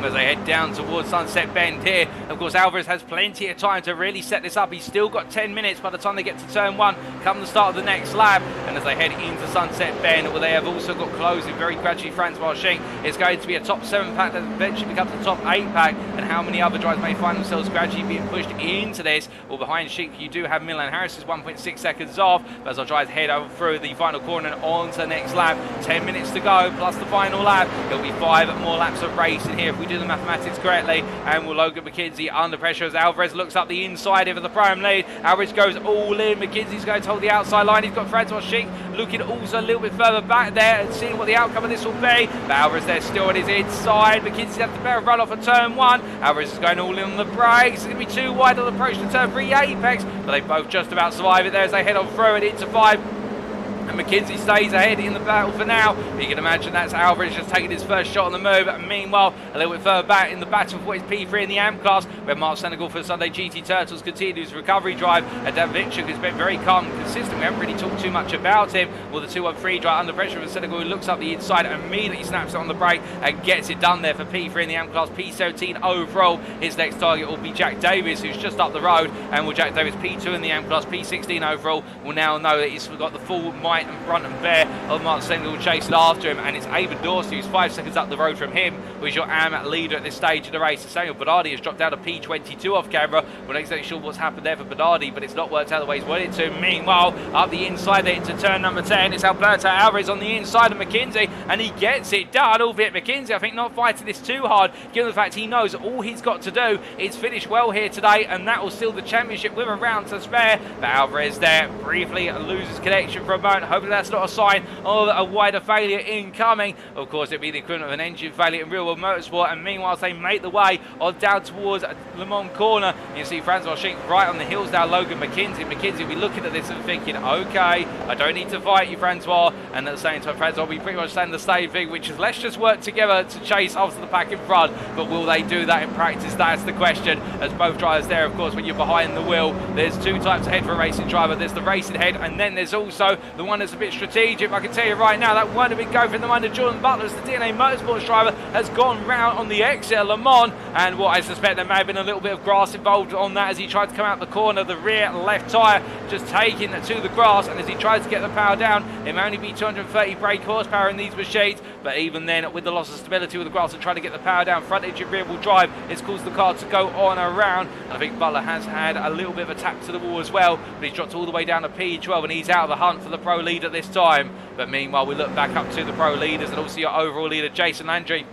as they head down towards Sunset Bend here. Of course, Alvarez has plenty of time to really set this up. He's still got 10 minutes by the time they get to turn 1, come the start of the next lap. And as they head into Sunset Bend, where they have also got closing very gradually, Francois Schenck is going to be a top 7 pack that eventually becomes a top 8 pack. And how many other drivers may find themselves gradually being pushed into this? Well, behind Schenck, you do have Milan Harris is 1.6 seconds off. But as our drivers head over through the final corner and on to the next lap, 10 minutes to go plus the final lap. There'll be 5 more laps of racing here if we do the mathematics correctly. And will Logan McKenzie under pressure as Alvarez looks up the inside here for the prime lead. Alvarez goes all in. McKenzie's going to hold the outside line. He's got Francois Schenck looking also a little bit further back there and seeing what the outcome of this will be. But Alvarez there still on his inside. McKenzie has the better run off of turn 1. Alvarez is going all in on the brakes. It's going to be too wide on the approach to turn 3 apex, but they both just about survive it there as they head on through and into 5. And McKenzie stays ahead in the battle for now. You can imagine that's Alvarez just taking his first shot on the move. And meanwhile, a little bit further back in the battle for what is P3 in the AMP class, where Mark Senegal for Sunday GT Turtles continues recovery drive. And Dan Vitchuk has been very calm and consistent. We haven't really talked too much about him. Well, the 213 drive under pressure for Senegal, who looks up the inside and immediately snaps it on the brake and gets it done there for P3 in the AMP class. P17 overall. His next target will be Jack Davis, who's just up the road. And will Jack Davis P2 in the AMP class, P16 overall, will now know that he's got the full might and brunt and bear of Mark Senegal chasing after him. And it's Ava Dorsey who's 5 seconds up the road from him, who is your AM leader at this stage of the race. Samuel Berardi has dropped down to P22 off camera. We're not exactly sure what's happened there for Berardi, but it's not worked out the way he's wanted to. Meanwhile, up the inside there into turn number 10, it's Alberto Alvarez on the inside of McKenzie, and he gets it done, albeit McKenzie, I think, not fighting this too hard, given the fact he knows all he's got to do is finish well here today, and that will seal the championship with a round to spare. But Alvarez there briefly loses connection for a moment. Hopefully that's not a sign of a wider failure incoming. Of course, it'd be the equivalent of an engine failure in real world motorsport. And meanwhile, as they make the way on down towards Le Mans corner, you see Francois Schenck right on the heels now. Logan McKenzie will be looking at this and thinking, okay, I don't need to fight you, Francois. And at the same time, Francois will be pretty much saying the same thing, which is let's just work together to chase after the pack in front. But will they do that in practice? That's the question. As both drivers there, of course, when you're behind the wheel, there's 2 types of head for a racing driver. There's the racing head, and then there's also the one that's a bit strategic. I can tell you right now, that won't have been going for the mind of Jordan Butler, as the DNA Motorsports driver has gone round on the exit of Le Mans. And what I suspect there may have been a little bit of grass involved on that as he tried to come out the corner. The rear left tyre just taking to the grass, and as he tries to get the power down, it may only be 230 brake horsepower in these machines. But even then, with the loss of stability with the grass and trying to get the power down, front engine rear wheel drive, it's caused the car to go on around. And I think Butler has had a little bit of a tap to the wall as well, but he's dropped all the way down to P12 and he's out of the hunt for the pro lead at this time. But meanwhile, we look back up to the pro leaders and also your overall leader, Jason Landry,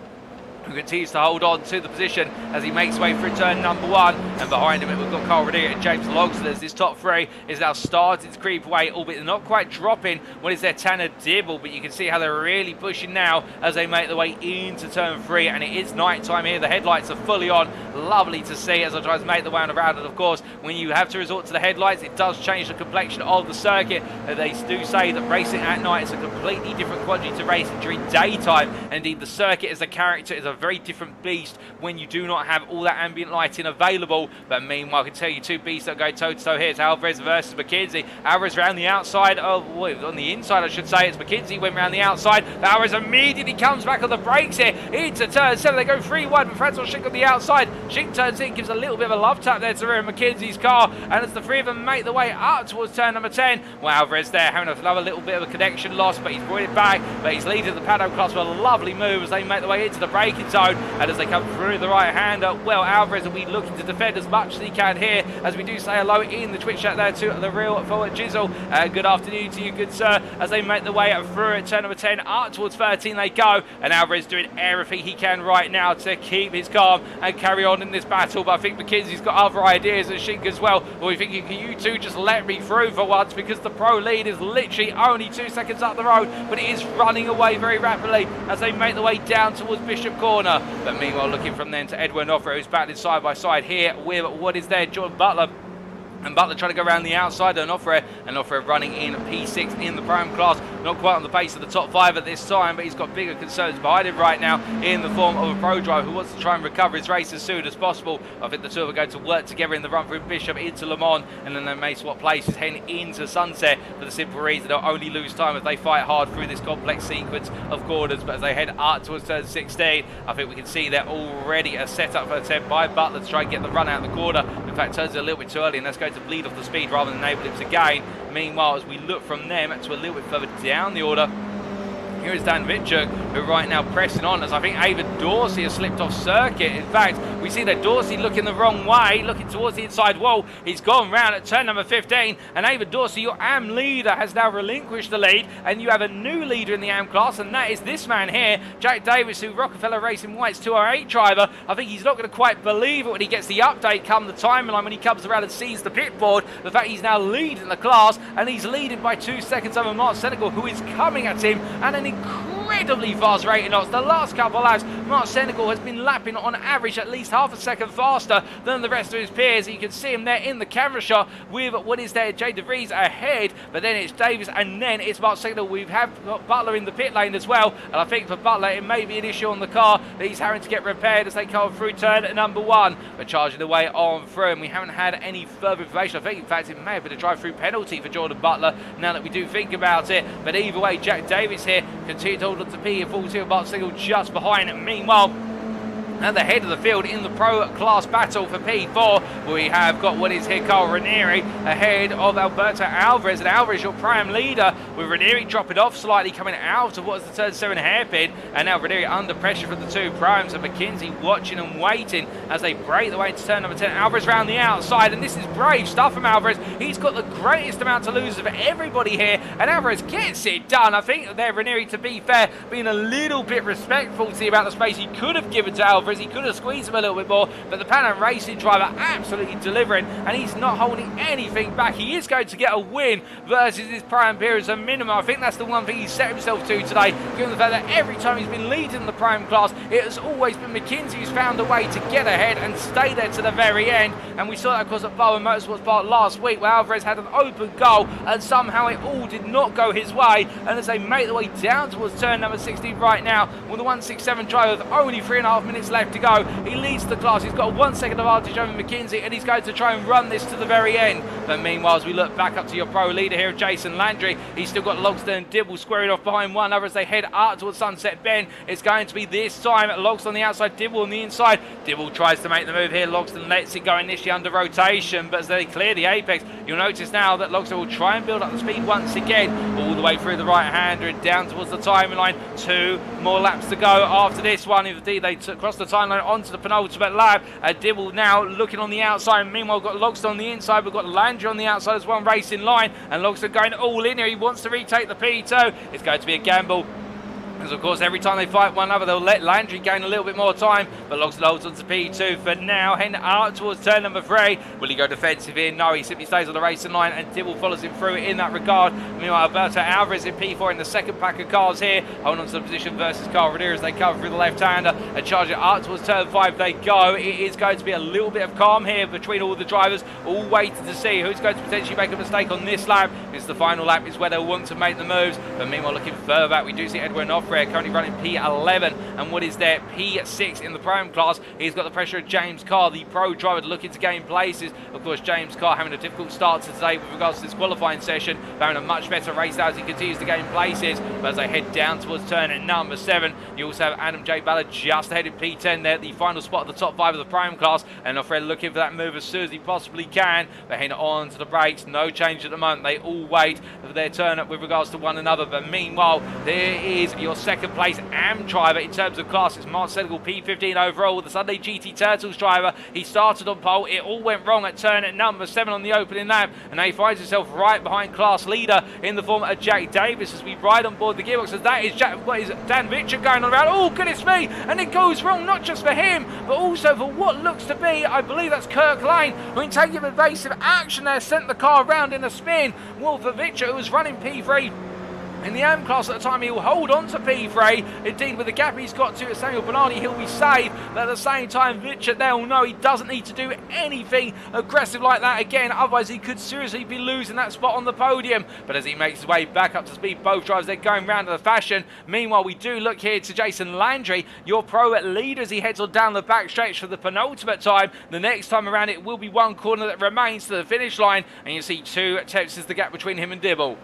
who continues to hold on to the position as he makes way through turn number 1. And behind him, we've got Carl Rodriguez and James Logsdon as this top 3 is now starting to creep away, albeit not quite dropping what is their Tanner Dibble. But you can see how they're really pushing now as they make their way into turn 3. And it is night time here. The headlights are fully on. Lovely to see as I try to make the way around. And of course, when you have to resort to the headlights, it does change the complexion of the circuit. They do say that racing at night is a completely different quality to racing during daytime. And indeed, the circuit as a character is a very different beast when you do not have all that ambient lighting available. But meanwhile, I can tell you 2 beasts that go toe-to-toe here. It's Alvarez versus McKenzie. Alvarez around the outside on the inside, I should say. It's McKenzie went around the outside. But Alvarez immediately comes back on the brakes here into turn 7. They go 3-1, but Francois Schenck on the outside. Schenck turns in, gives a little bit of a love tap there to rear McKenzie's car. And as the 3 of them make the way up towards turn number 10, well, Alvarez there having another little bit of a connection loss, but he's brought it back. But he's leading the paddock class with a lovely move as they make their way into the braking zone. And as they come through the right-hander, well, Alvarez will be looking to defend as much as he can here, as we do say hello in the Twitch chat there to the real forward Jizzle. Good afternoon to you, good sir, as they make their way through at turn number 10, up towards 13 they go, and Alvarez doing everything he can right now to keep his calm and carry on in this battle. But I think McKenzie's got other ideas, and Schenck as well. Well, we're thinking, can you two just let me through for once, because the pro lead is literally only 2 seconds up the road, but it is running away very rapidly as they make their way down towards Bishop Corner. But meanwhile, looking from then to Edwin Offroad, who's battling side by side here with what is there, Jordan Butler. And Butler trying to go around the outside and Offroad running in P6 in the Prime class. not quite on the pace of the top 5 at this time, but he's got bigger concerns behind him right now in the form of a pro driver who wants to try and recover his race as soon as possible. I think the two are going to work together in the run through Bishop into Le Mans, and then they may swap places heading into Sunset for the simple reason they'll only lose time if they fight hard through this complex sequence of corners. But as they head up towards turn 16, I think we can see they're already a setup for attempt by Butler to try and get the run out of the corner. In fact, turns a little bit too early, and that's going to bleed off the speed rather than enable him to gain. Meanwhile, as we look from them to a little bit further down the order, here is Dan Vitchuk, who right now pressing on, as I think Ava Dorsey has slipped off circuit. In fact, we see that Dorsey looking the wrong way, looking towards the inside wall. He's gone round at turn number 15, and Ava Dorsey, your AM leader, has now relinquished the lead, and you have a new leader in the AM class, and that is this man here, Jack Davis, who Rockefeller Racing White's 208 driver. I think he's not going to quite believe it when he gets the update come the timeline, when he comes around and sees the pit board, the fact he's now leading the class, and he's leading by 2 seconds over Mark Senegal, who is coming at him, and an incredibly fast rating knots. The last couple of laps, Mark Senegal has been lapping on average at least half a second faster than the rest of his peers. You can see him there in the camera shot with what is there, Jay DeVries ahead, but then it's Davis and then it's Mark Senegal. We have got Butler in the pit lane as well, and I think for Butler it may be an issue on the car that he's having to get repaired as they come through turn number 1. But charging away on through, and we haven't had any further information. I think in fact it may have been a drive-through penalty for Jordan Butler now that we do think about it. But either way, Jack Davis here continues to hold on to P14, Mark Senegal just behind. Meanwhile, at the head of the field in the pro class battle for P4, we have got what is here Carl Ranieri ahead of Alberto Alvarez, and Alvarez your prime leader, with Ranieri dropping off slightly coming out of what's the turn 7 hairpin, and now Ranieri under pressure from the two primes, and McKinsey watching and waiting as they break the way into turn number 10. Alvarez round the outside, and this is brave stuff from Alvarez. He's got the greatest amount to lose of everybody here, and Alvarez gets it done. I think there Ranieri, to be fair, being a little bit respectful to the amount of space he could have given to Alvarez. He could have squeezed him a little bit more, but the Pan Am Racing driver absolutely delivering, and he's not holding anything back. He is going to get a win versus his prime peer as a minimum. I think that's the one thing he set himself to today, given the fact that every time he's been leading the prime class, it has always been McKinsey who's found a way to get ahead and stay there to the very end. And we saw that, of course, at Bowen Motorsports Park last week, where Alvarez had an open goal, and somehow it all did not go his way. And as they make their way down towards turn number 16 right now, with the 167 driver with only 3.5 minutes left to go, he leads the class. He's got a 1 second advantage over McKinsey, and he's going to try and run this to the very end. But meanwhile, as we look back up to your pro leader here, Jason Landry, he's still got Logston and Dibble squaring off behind one another as they head up towards Sunset Bend. It's going to be this time Logston on the outside, Dibble on the inside. Dibble tries to make the move here. Logston lets it go initially under rotation, but as they clear the apex, you'll notice now that Logston will try and build up the speed once again, all the way through the right-hander and down towards the timeline. 2 more laps to go after this one. Indeed, they cross the timeline onto the penultimate lap. Dibble now looking on the outside. Meanwhile, we've got Logston on the inside. We've got Landry on the outside as well, racing line, and Logston going all in here. He wants to retake the P2. It's going to be a gamble, because of course every time they fight one another they'll let Landry gain a little bit more time, but Logston holds on to P2 for now, heading out towards turn number 3. Will he go defensive here? No, he simply stays on the racing line, and Dibble follows him through in that regard. Meanwhile, Alberto Alvarez in P4 in the second pack of cars here, holding on to the position versus Carl Ranieri as they cover through the left-hander and charge it up towards turn 5 they go. It is going to be a little bit of calm here between all the drivers, all waiting to see who's going to potentially make a mistake on this lap. It's the final lap, is where they'll want to make the moves. But meanwhile, looking further back, we do see Edwin Offrey currently running P11, and what is there, P6 in the prime class. He's got the pressure of James Carr, the pro driver, looking to gain places. Of course, James Carr having a difficult start to today with regards to this qualifying session, having a much better race now as he continues to gain places. But as they head down towards turn at number 7, you also have Adam J. Ballard just ahead in P10 there, the final spot of the top 5 of the prime class, and Offred looking for that move as soon as he possibly can. They head on to the brakes, no change at the moment. They all wait for their turn up with regards to one another. But meanwhile, there is your second place AM driver in terms of class. It's Mark Senegal, P15 overall, with the Sunday GT Turtles driver. He started on pole. It all went wrong at turn at number 7 on the opening lap, and now he finds himself right behind class leader in the form of Jack Davis as we ride on board the gearbox. As that is Dan Richard going on around. Oh, goodness me! And it goes wrong, not just for him, but also for what looks to be, I believe that's Kirk Lane, who in taking evasive action there sent the car around in a spin. Wolf Victor, who was running P3, In the AM class at the time, he'll hold on to P3. Indeed, with the gap he's got to Samuel Bernardi, he'll be safe. But at the same time, Richard there will know he doesn't need to do anything aggressive like that again. Otherwise, he could seriously be losing that spot on the podium. But as he makes his way back up to speed, both drivers, they're going round to the fashion. Meanwhile, we do look here to Jason Landry, your pro leader, as he heads on down the back stretch for the penultimate time. The next time around, it will be one corner that remains to the finish line. And you see 2 attempts is the gap between him and Dibble.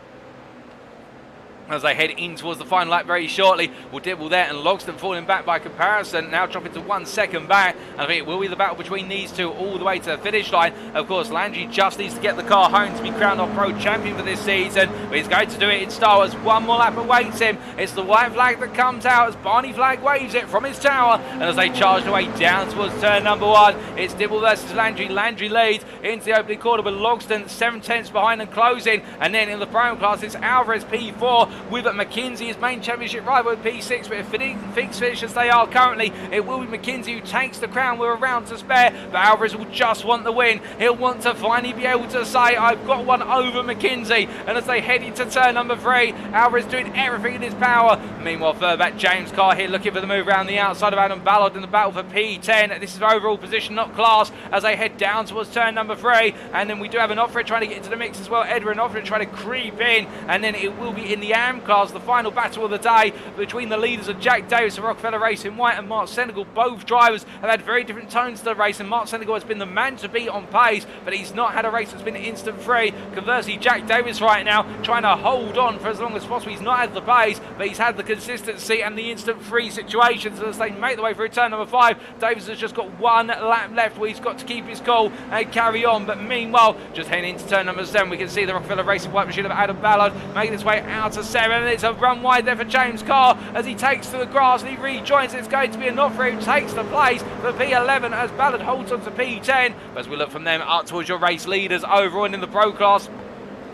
As they head in towards the final lap very shortly, will Dibble there and Logston falling back by comparison, now dropping to 1 second back. And I think it will be the battle between these two all the way to the finish line. Of course, Landry just needs to get the car home to be crowned off-road champion for this season, but he's going to do it in style as one more lap awaits him. It's the white flag that comes out as Barney Flag waves it from his tower, and as they charge their way down towards turn number 1, it's Dibble versus Landry. Landry leads into the opening quarter with Logston 7 tenths behind and closing, and then in the Pro class it's Alvarez P4 with McKinsey, his main championship rival with P6, but if things finish as they are currently, it will be McKinsey who takes the crown with a round to spare, but Alvarez will just want the win. He'll want to finally be able to say, I've got one over McKinsey, and as they head into turn number 3, Alvarez doing everything in his power. Meanwhile, further back, James Carr here looking for the move around the outside of Adam Ballard in the battle for P10. This is overall position, not class, as they head down towards turn number 3, and then we do have an Offred trying to get into the mix as well. Edward and Offred trying to creep in, and then it will be in the AM class, the final battle of the day between the leaders of Jack Davis of Rockefeller Racing White and Mark Senegal. Both drivers have had very different tones to the race, and Mark Senegal has been the man to beat on pace, but he's not had a race that's been instant free. Conversely, Jack Davis right now trying to hold on for as long as possible. He's not had the pace, but he's had the consistency and the instant free situations. As they make the way through turn number 5, Davis has just got 1 lap left where he's got to keep his cool and carry on. But meanwhile, just heading into turn number 7, we can see the Rockefeller Racing White machine of Adam Ballard making its way out to 7, and it's a run wide there for James Carr as he takes to the grass and he rejoins. It's going to be enough for him, takes the place for P11 as Ballard holds on to P10. But as we look from them up towards your race leaders overall and in the pro class,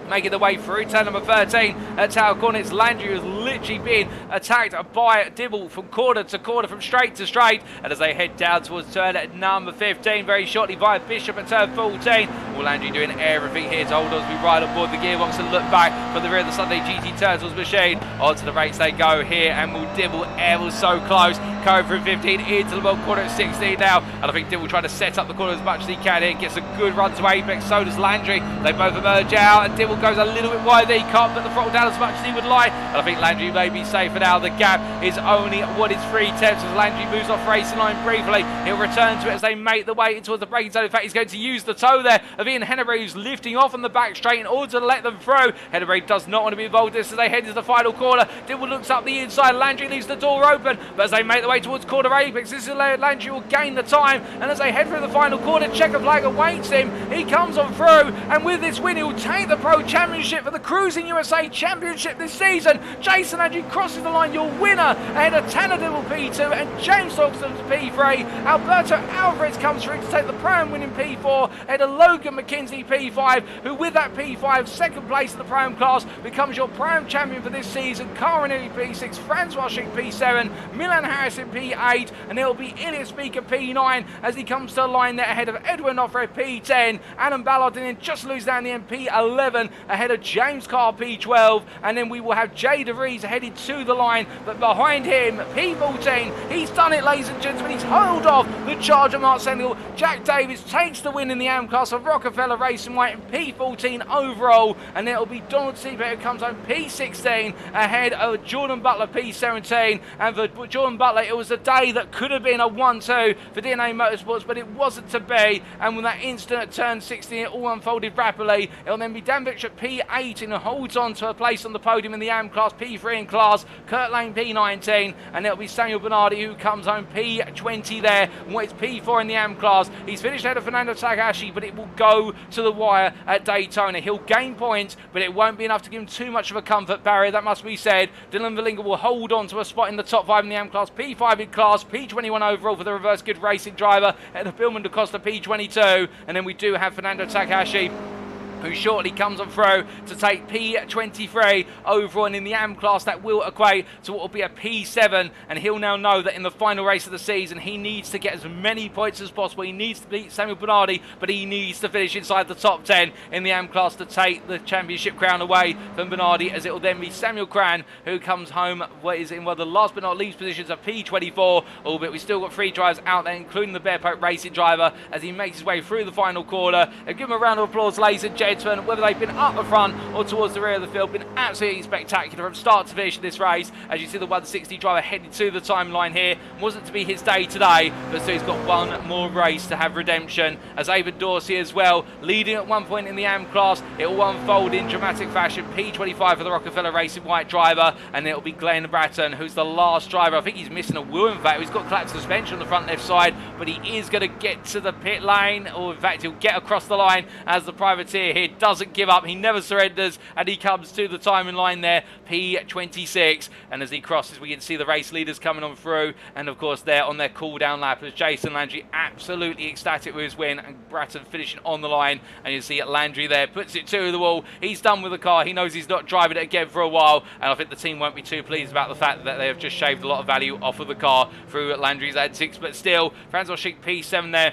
making the way through turn number 13 at Tower Corner, it's Landry who's literally being attacked by Dibble from corner to corner, from straight to straight. And as they head down towards turn at number 15 very shortly via Bishop at turn 14, well, Landry doing everything here to hold on as we ride on board the gearbox and look back from the rear of the Sunday GT Turtles machine. Onto the race they go here, and will Dibble ever so close, going through 15 into the bottom corner at 16 now. And I think Dibble trying to set up the corner as much as he can here, gets a good run to apex, so does Landry. They both emerge out, and Dibble goes a little bit wide there. He can't put the throttle down as much as he would like, and I think Landry may be safer now. The gap is only what is 3 tenths as Landry moves off racing line briefly. He'll return to it as they make the way into the braking zone. In fact, he's going to use the toe there of Ian Hennebury, who's lifting off on the back straight in order to let them through. Hennebury does not want to be involved in this as they head into the final corner. Dibble looks up the inside, Landry leaves the door open, but as they make the way towards corner apex, this is Landry will gain the time, and as they head through the final corner, checker flag awaits him. He comes on through, and with this win, he'll take the Pro Championship for the Cruising USA Championship this season. Jason Landry crosses the line, your winner, ahead of Tanner Dibble P2 and James Logston P3. Alberto Alvarez comes through to take the Pro-Am win in P4, ahead of Logan McKinsey P5, who with that P5 second place in the Pro-Am class becomes your Pro-Am champion for this season. Carinelli P6, Francois Schick P7, Milan Harrison P8, and it'll be Ilias Beaker P9 as he comes to the line there ahead of Edwin Offred P10, Adam Ballard, and then just lose down the end P11 ahead of James Carr P12, and then we will have Jay DeVries headed to the line, but behind him P14. He's done it, ladies and gentlemen. He's held off the charge of Mark Senegal. Jack Davis takes the win in the AM class of Rockefeller Racing White in P14 overall, and it'll be Donald Seabeck who comes home P16 ahead of Jordan Butler P17. And for Jordan Butler, it was a day that could have been a 1-2 for DNA Motorsports, but it wasn't to be, and when that instant at turn 16 it all unfolded rapidly. It'll then be Dan Victor at P18 who holds on to a place on the podium in the AM class, P3 in class, Kurt Lane P19, and it'll be Samuel Bernardi who comes home P20 there. It's P4 in the AM class. He's finished ahead of Fernando Takahashi, but it will go to the wire at Daytona. He'll gain points, but it won't be enough to give him too much of a comfort barrier, that must be said. Dylan Valinga will hold on to a spot in the top 5 in the AM class, P5 in class, P21 overall for the reverse good racing driver, and the Billman DaCosta P22, and then we do have Fernando Takahashi who shortly comes on through to take P23 over on in the AM class. That will equate to what will be a P7, and he'll now know that in the final race of the season he needs to get as many points as possible. He needs to beat Samuel Bernardi, but he needs to finish inside the top 10 in the AM class to take the championship crown away from Bernardi, as it will then be Samuel Cran who comes home is in one of the last but not least positions of P24, albeit we've still got 3 drivers out there, including the Bear Pope Racing driver, as he makes his way through the final corner. And give him a round of applause, ladies and gentlemen. Whether they've been up the front or towards the rear of the field, been absolutely spectacular from start to finish in this race. As you see the 160 driver headed to the timeline here. Wasn't to be his day today, but so he's got one more race to have redemption. As Avon Dorsey as well, leading at one point in the AM class. It will unfold in dramatic fashion. P25 for the Rockefeller Racing white driver, and it'll be Glenn Bratton who's the last driver. I think he's missing a wheel, in fact. He's got collapsed suspension on the front left side, but he is going to get to the pit lane, or in fact he'll get across the line as the privateer here doesn't give up. He never surrenders, and he comes to the timing line there, P26. And as he crosses, we can see the race leaders coming on through, and of course they're on their cool down lap as Jason Landry absolutely ecstatic with his win, and Bratton finishing on the line. And you see Landry there puts it to the wall. He's done with the car. He knows he's not driving it again for a while, and I think the team won't be too pleased about the fact that they have just shaved a lot of value off of the car through Landry's antics. But still, Francois Schick P7 there.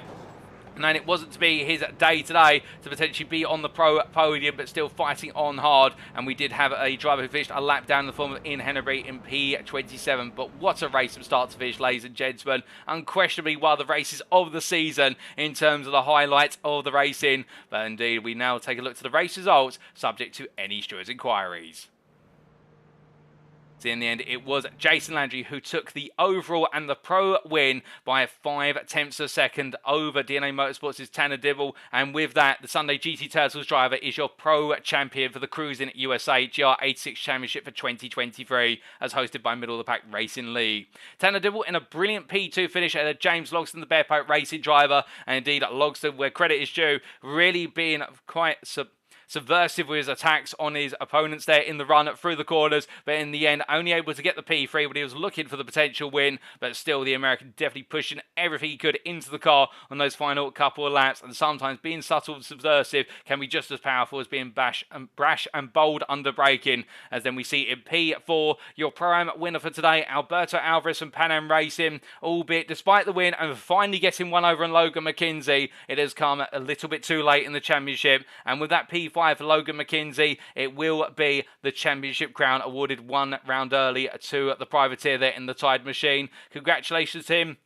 And then it wasn't to be his day today to potentially be on the pro podium, but still fighting on hard. And we did have a driver who finished a lap down in the form of Ian Hennebury in P27. But what a race from start to finish, ladies and gentlemen. Unquestionably one of the races of the season in terms of the highlights of the racing. But indeed, we now take a look to the race results, subject to any stewards' inquiries. So in the end, it was Jason Landry who took the overall and the pro win by 5/10 of a second over DNA Motorsports' Tanner Dibble. And with that, the Sunday GT Turtles driver is your pro champion for the Cruising USA GR86 Championship for 2023, as hosted by Middle of the Pack Racing League. Tanner Dibble in a brilliant P2 finish at James Logston, the Bear Pope Racing driver. And indeed, Logston, where credit is due, really being quite subversive with his attacks on his opponents there in the run through the corners, but in the end only able to get the P3, but he was looking for the potential win. But still, the American definitely pushing everything he could into the car on those final couple of laps, and sometimes being subtle and subversive can be just as powerful as being brash and bold under braking. As then we see in P4 your Pro-Am winner for today, Alberto Alvarez from Pan Am Racing, albeit despite the win and finally getting one over on Logan McKenzie, it has come a little bit too late in the championship. And with that P5 for Logan McKenzie, it will be the championship crown awarded one round early to the privateer there in the Tide Machine. Congratulations to him.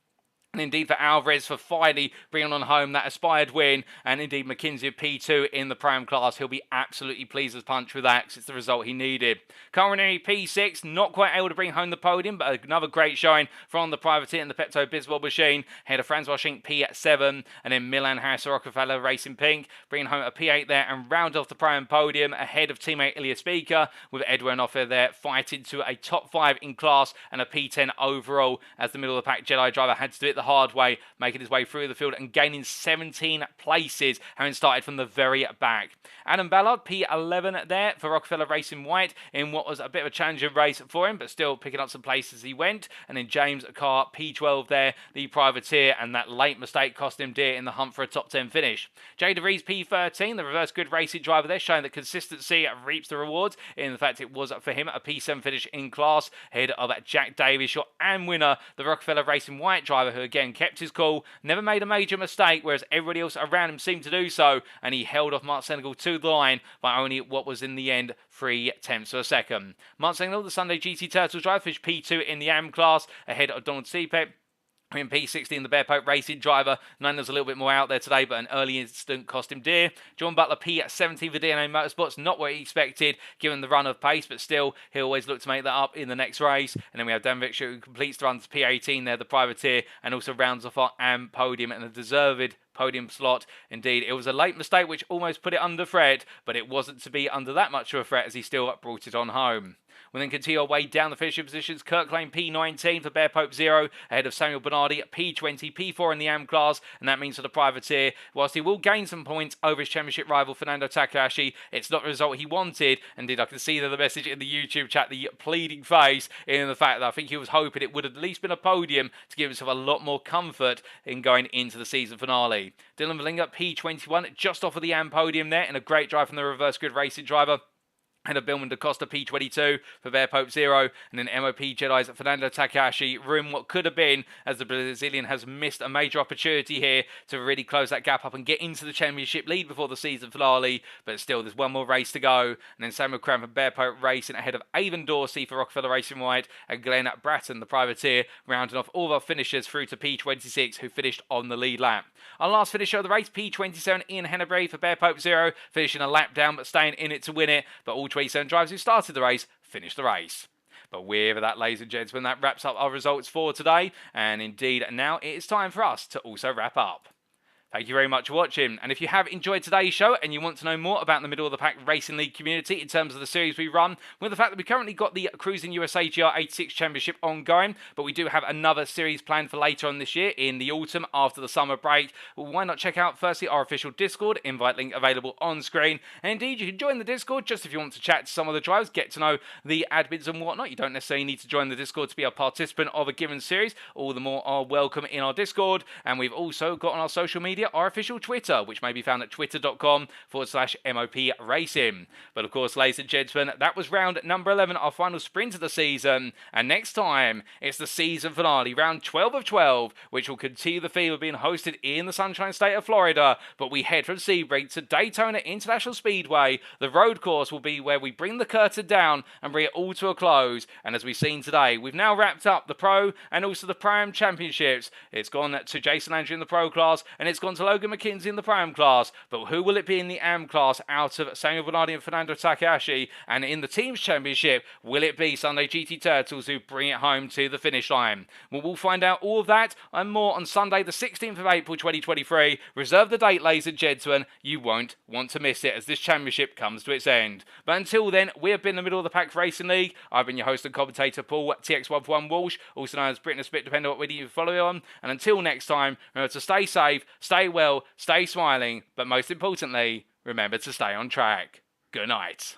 And indeed for Alvarez for finally bringing on home that aspired win. And indeed McKenzie of P2 in the Pro-Am class. He'll be absolutely pleased as punch with that, because it's the result he needed. Currently P6, not quite able to bring home the podium, but another great showing from the privateer in the Pepto-Bismol machine. Ahead of Francois Schenk P7, and then Milan Harris Rockefeller Racing Pink, bringing home a P8 there and round off the Pro-Am podium ahead of teammate Ilya Speaker, with Edwin Offer there fighting to a top 5 in class and a P10 overall, as the middle of the pack Jedi driver had to do it the hard way, making his way through the field and gaining 17 places, having started from the very back. Adam Ballard, P11 there for Rockefeller Racing White, in what was a bit of a challenging race for him, but still picking up some places as he went. And then James Carr, P12 there, the privateer, and that late mistake cost him dear in the hunt for a top 10 finish. Jay DeVries, P13, the reverse good racing driver there, showing that consistency reaps the rewards. In fact, it was for him a P7 finish in class, ahead of Jack Davis, your AM winner, the Rockefeller Racing White driver, who again kept his cool, never made a major mistake, whereas everybody else around him seemed to do so, and he held off Mark Senegal to the line by only what was in the end 0.3 of a second. Mark Senegal, the Sunday GT Turtles driver, finished P2 in the AM class, ahead of Donald Sepek. In P16, the Bear Pope Racing driver. Nina's a little bit more out there today, but an early incident cost him dear. John Butler, P17 for DNA Motorsports. Not what he expected, given the run of pace, but still, he'll always look to make that up in the next race. And then we have Dan Victor, who completes the run to P18 there, the privateer, and also rounds off our AM podium and a deserved podium slot. Indeed, it was a late mistake which almost put it under threat, but it wasn't to be under that much of a threat, as he still brought it on home. We'll then continue our way down the finishing positions. Kirk Lane P19 for Bear Pope 0 ahead of Samuel Bernardi at P20, P4 in the AM class, and that means for the privateer, whilst he will gain some points over his championship rival Fernando Takahashi, it's not the result he wanted. Indeed, I can see the message in the YouTube chat, the pleading face in the fact that I think he was hoping it would have at least been a podium to give himself a lot more comfort in going into the season finale. Dylan Verlinger P21 just off of the AM podium there, and a great drive from the reverse grid racing driver. And a Billman da Costa P22 for Bear Pope 0, and then MOP Jedi's Fernando Takahashi ruin what could have been, as the Brazilian has missed a major opportunity here to really close that gap up and get into the championship lead before the season finale. But still, there's one more race to go. And then Samuel Cram for Bear Pope Racing ahead of Avon Dorsey for Rockefeller Racing White, and Glenn Bratton, the privateer, rounding off all of our finishers through to P26, who finished on the lead lap. Our last finisher of the race, P27 Ian Hennebury for Bear Pope 0, finishing a lap down but staying in it to win it. But all 27 drivers who started the race finished the race. But with that, ladies and gentlemen, that wraps up our results for today. And indeed, now it is time for us to also wrap up. Thank you very much for watching, and if you have enjoyed today's show and you want to know more about the Middle of the Pack Racing League community in terms of the series we run, with the fact that we currently got the Cruising USA GR86 Championship ongoing, but we do have another series planned for later on this year in the autumn after the summer break, well, why not check out firstly our official Discord, invite link available on screen, and indeed you can join the Discord just if you want to chat to some of the drivers, get to know the admins and whatnot. You don't necessarily need to join the Discord to be a participant of a given series, all the more are welcome in our Discord. And we've also got on our social media our official Twitter, which may be found at twitter.com/MOP Racing. But of course, ladies and gentlemen, that was round number 11, our final sprint of the season. And next time, it's the season finale, round 12 of 12, which will continue the theme of being hosted in the Sunshine State of Florida. But we head from Sebring to Daytona International Speedway. The road course will be where we bring the curtain down and bring it all to a close. And as we've seen today, we've now wrapped up the Pro and also the Pro-Am Championships. It's gone to Jason Landry in the Pro class, and it's gone to Logan McKenzie in the Pro-Am class. But who will it be in the Am class out of Samuel Bernardi and Fernando Takahashi? And in the Teams Championship, will it be Sunday GT Turtles who bring it home to the finish line? Well, we'll find out all of that and more on Sunday, the 16th of April 2023. Reserve the date, ladies and gentlemen. You won't want to miss it as this championship comes to its end. But until then, we have been the Middle of the Pack Racing League. I've been your host and commentator, Paul TX141 Walsh, also known as Britain Spit, depending on what video you follow on. And until next time, remember to stay safe, stay well, stay smiling, but most importantly, remember to stay on track. Good night.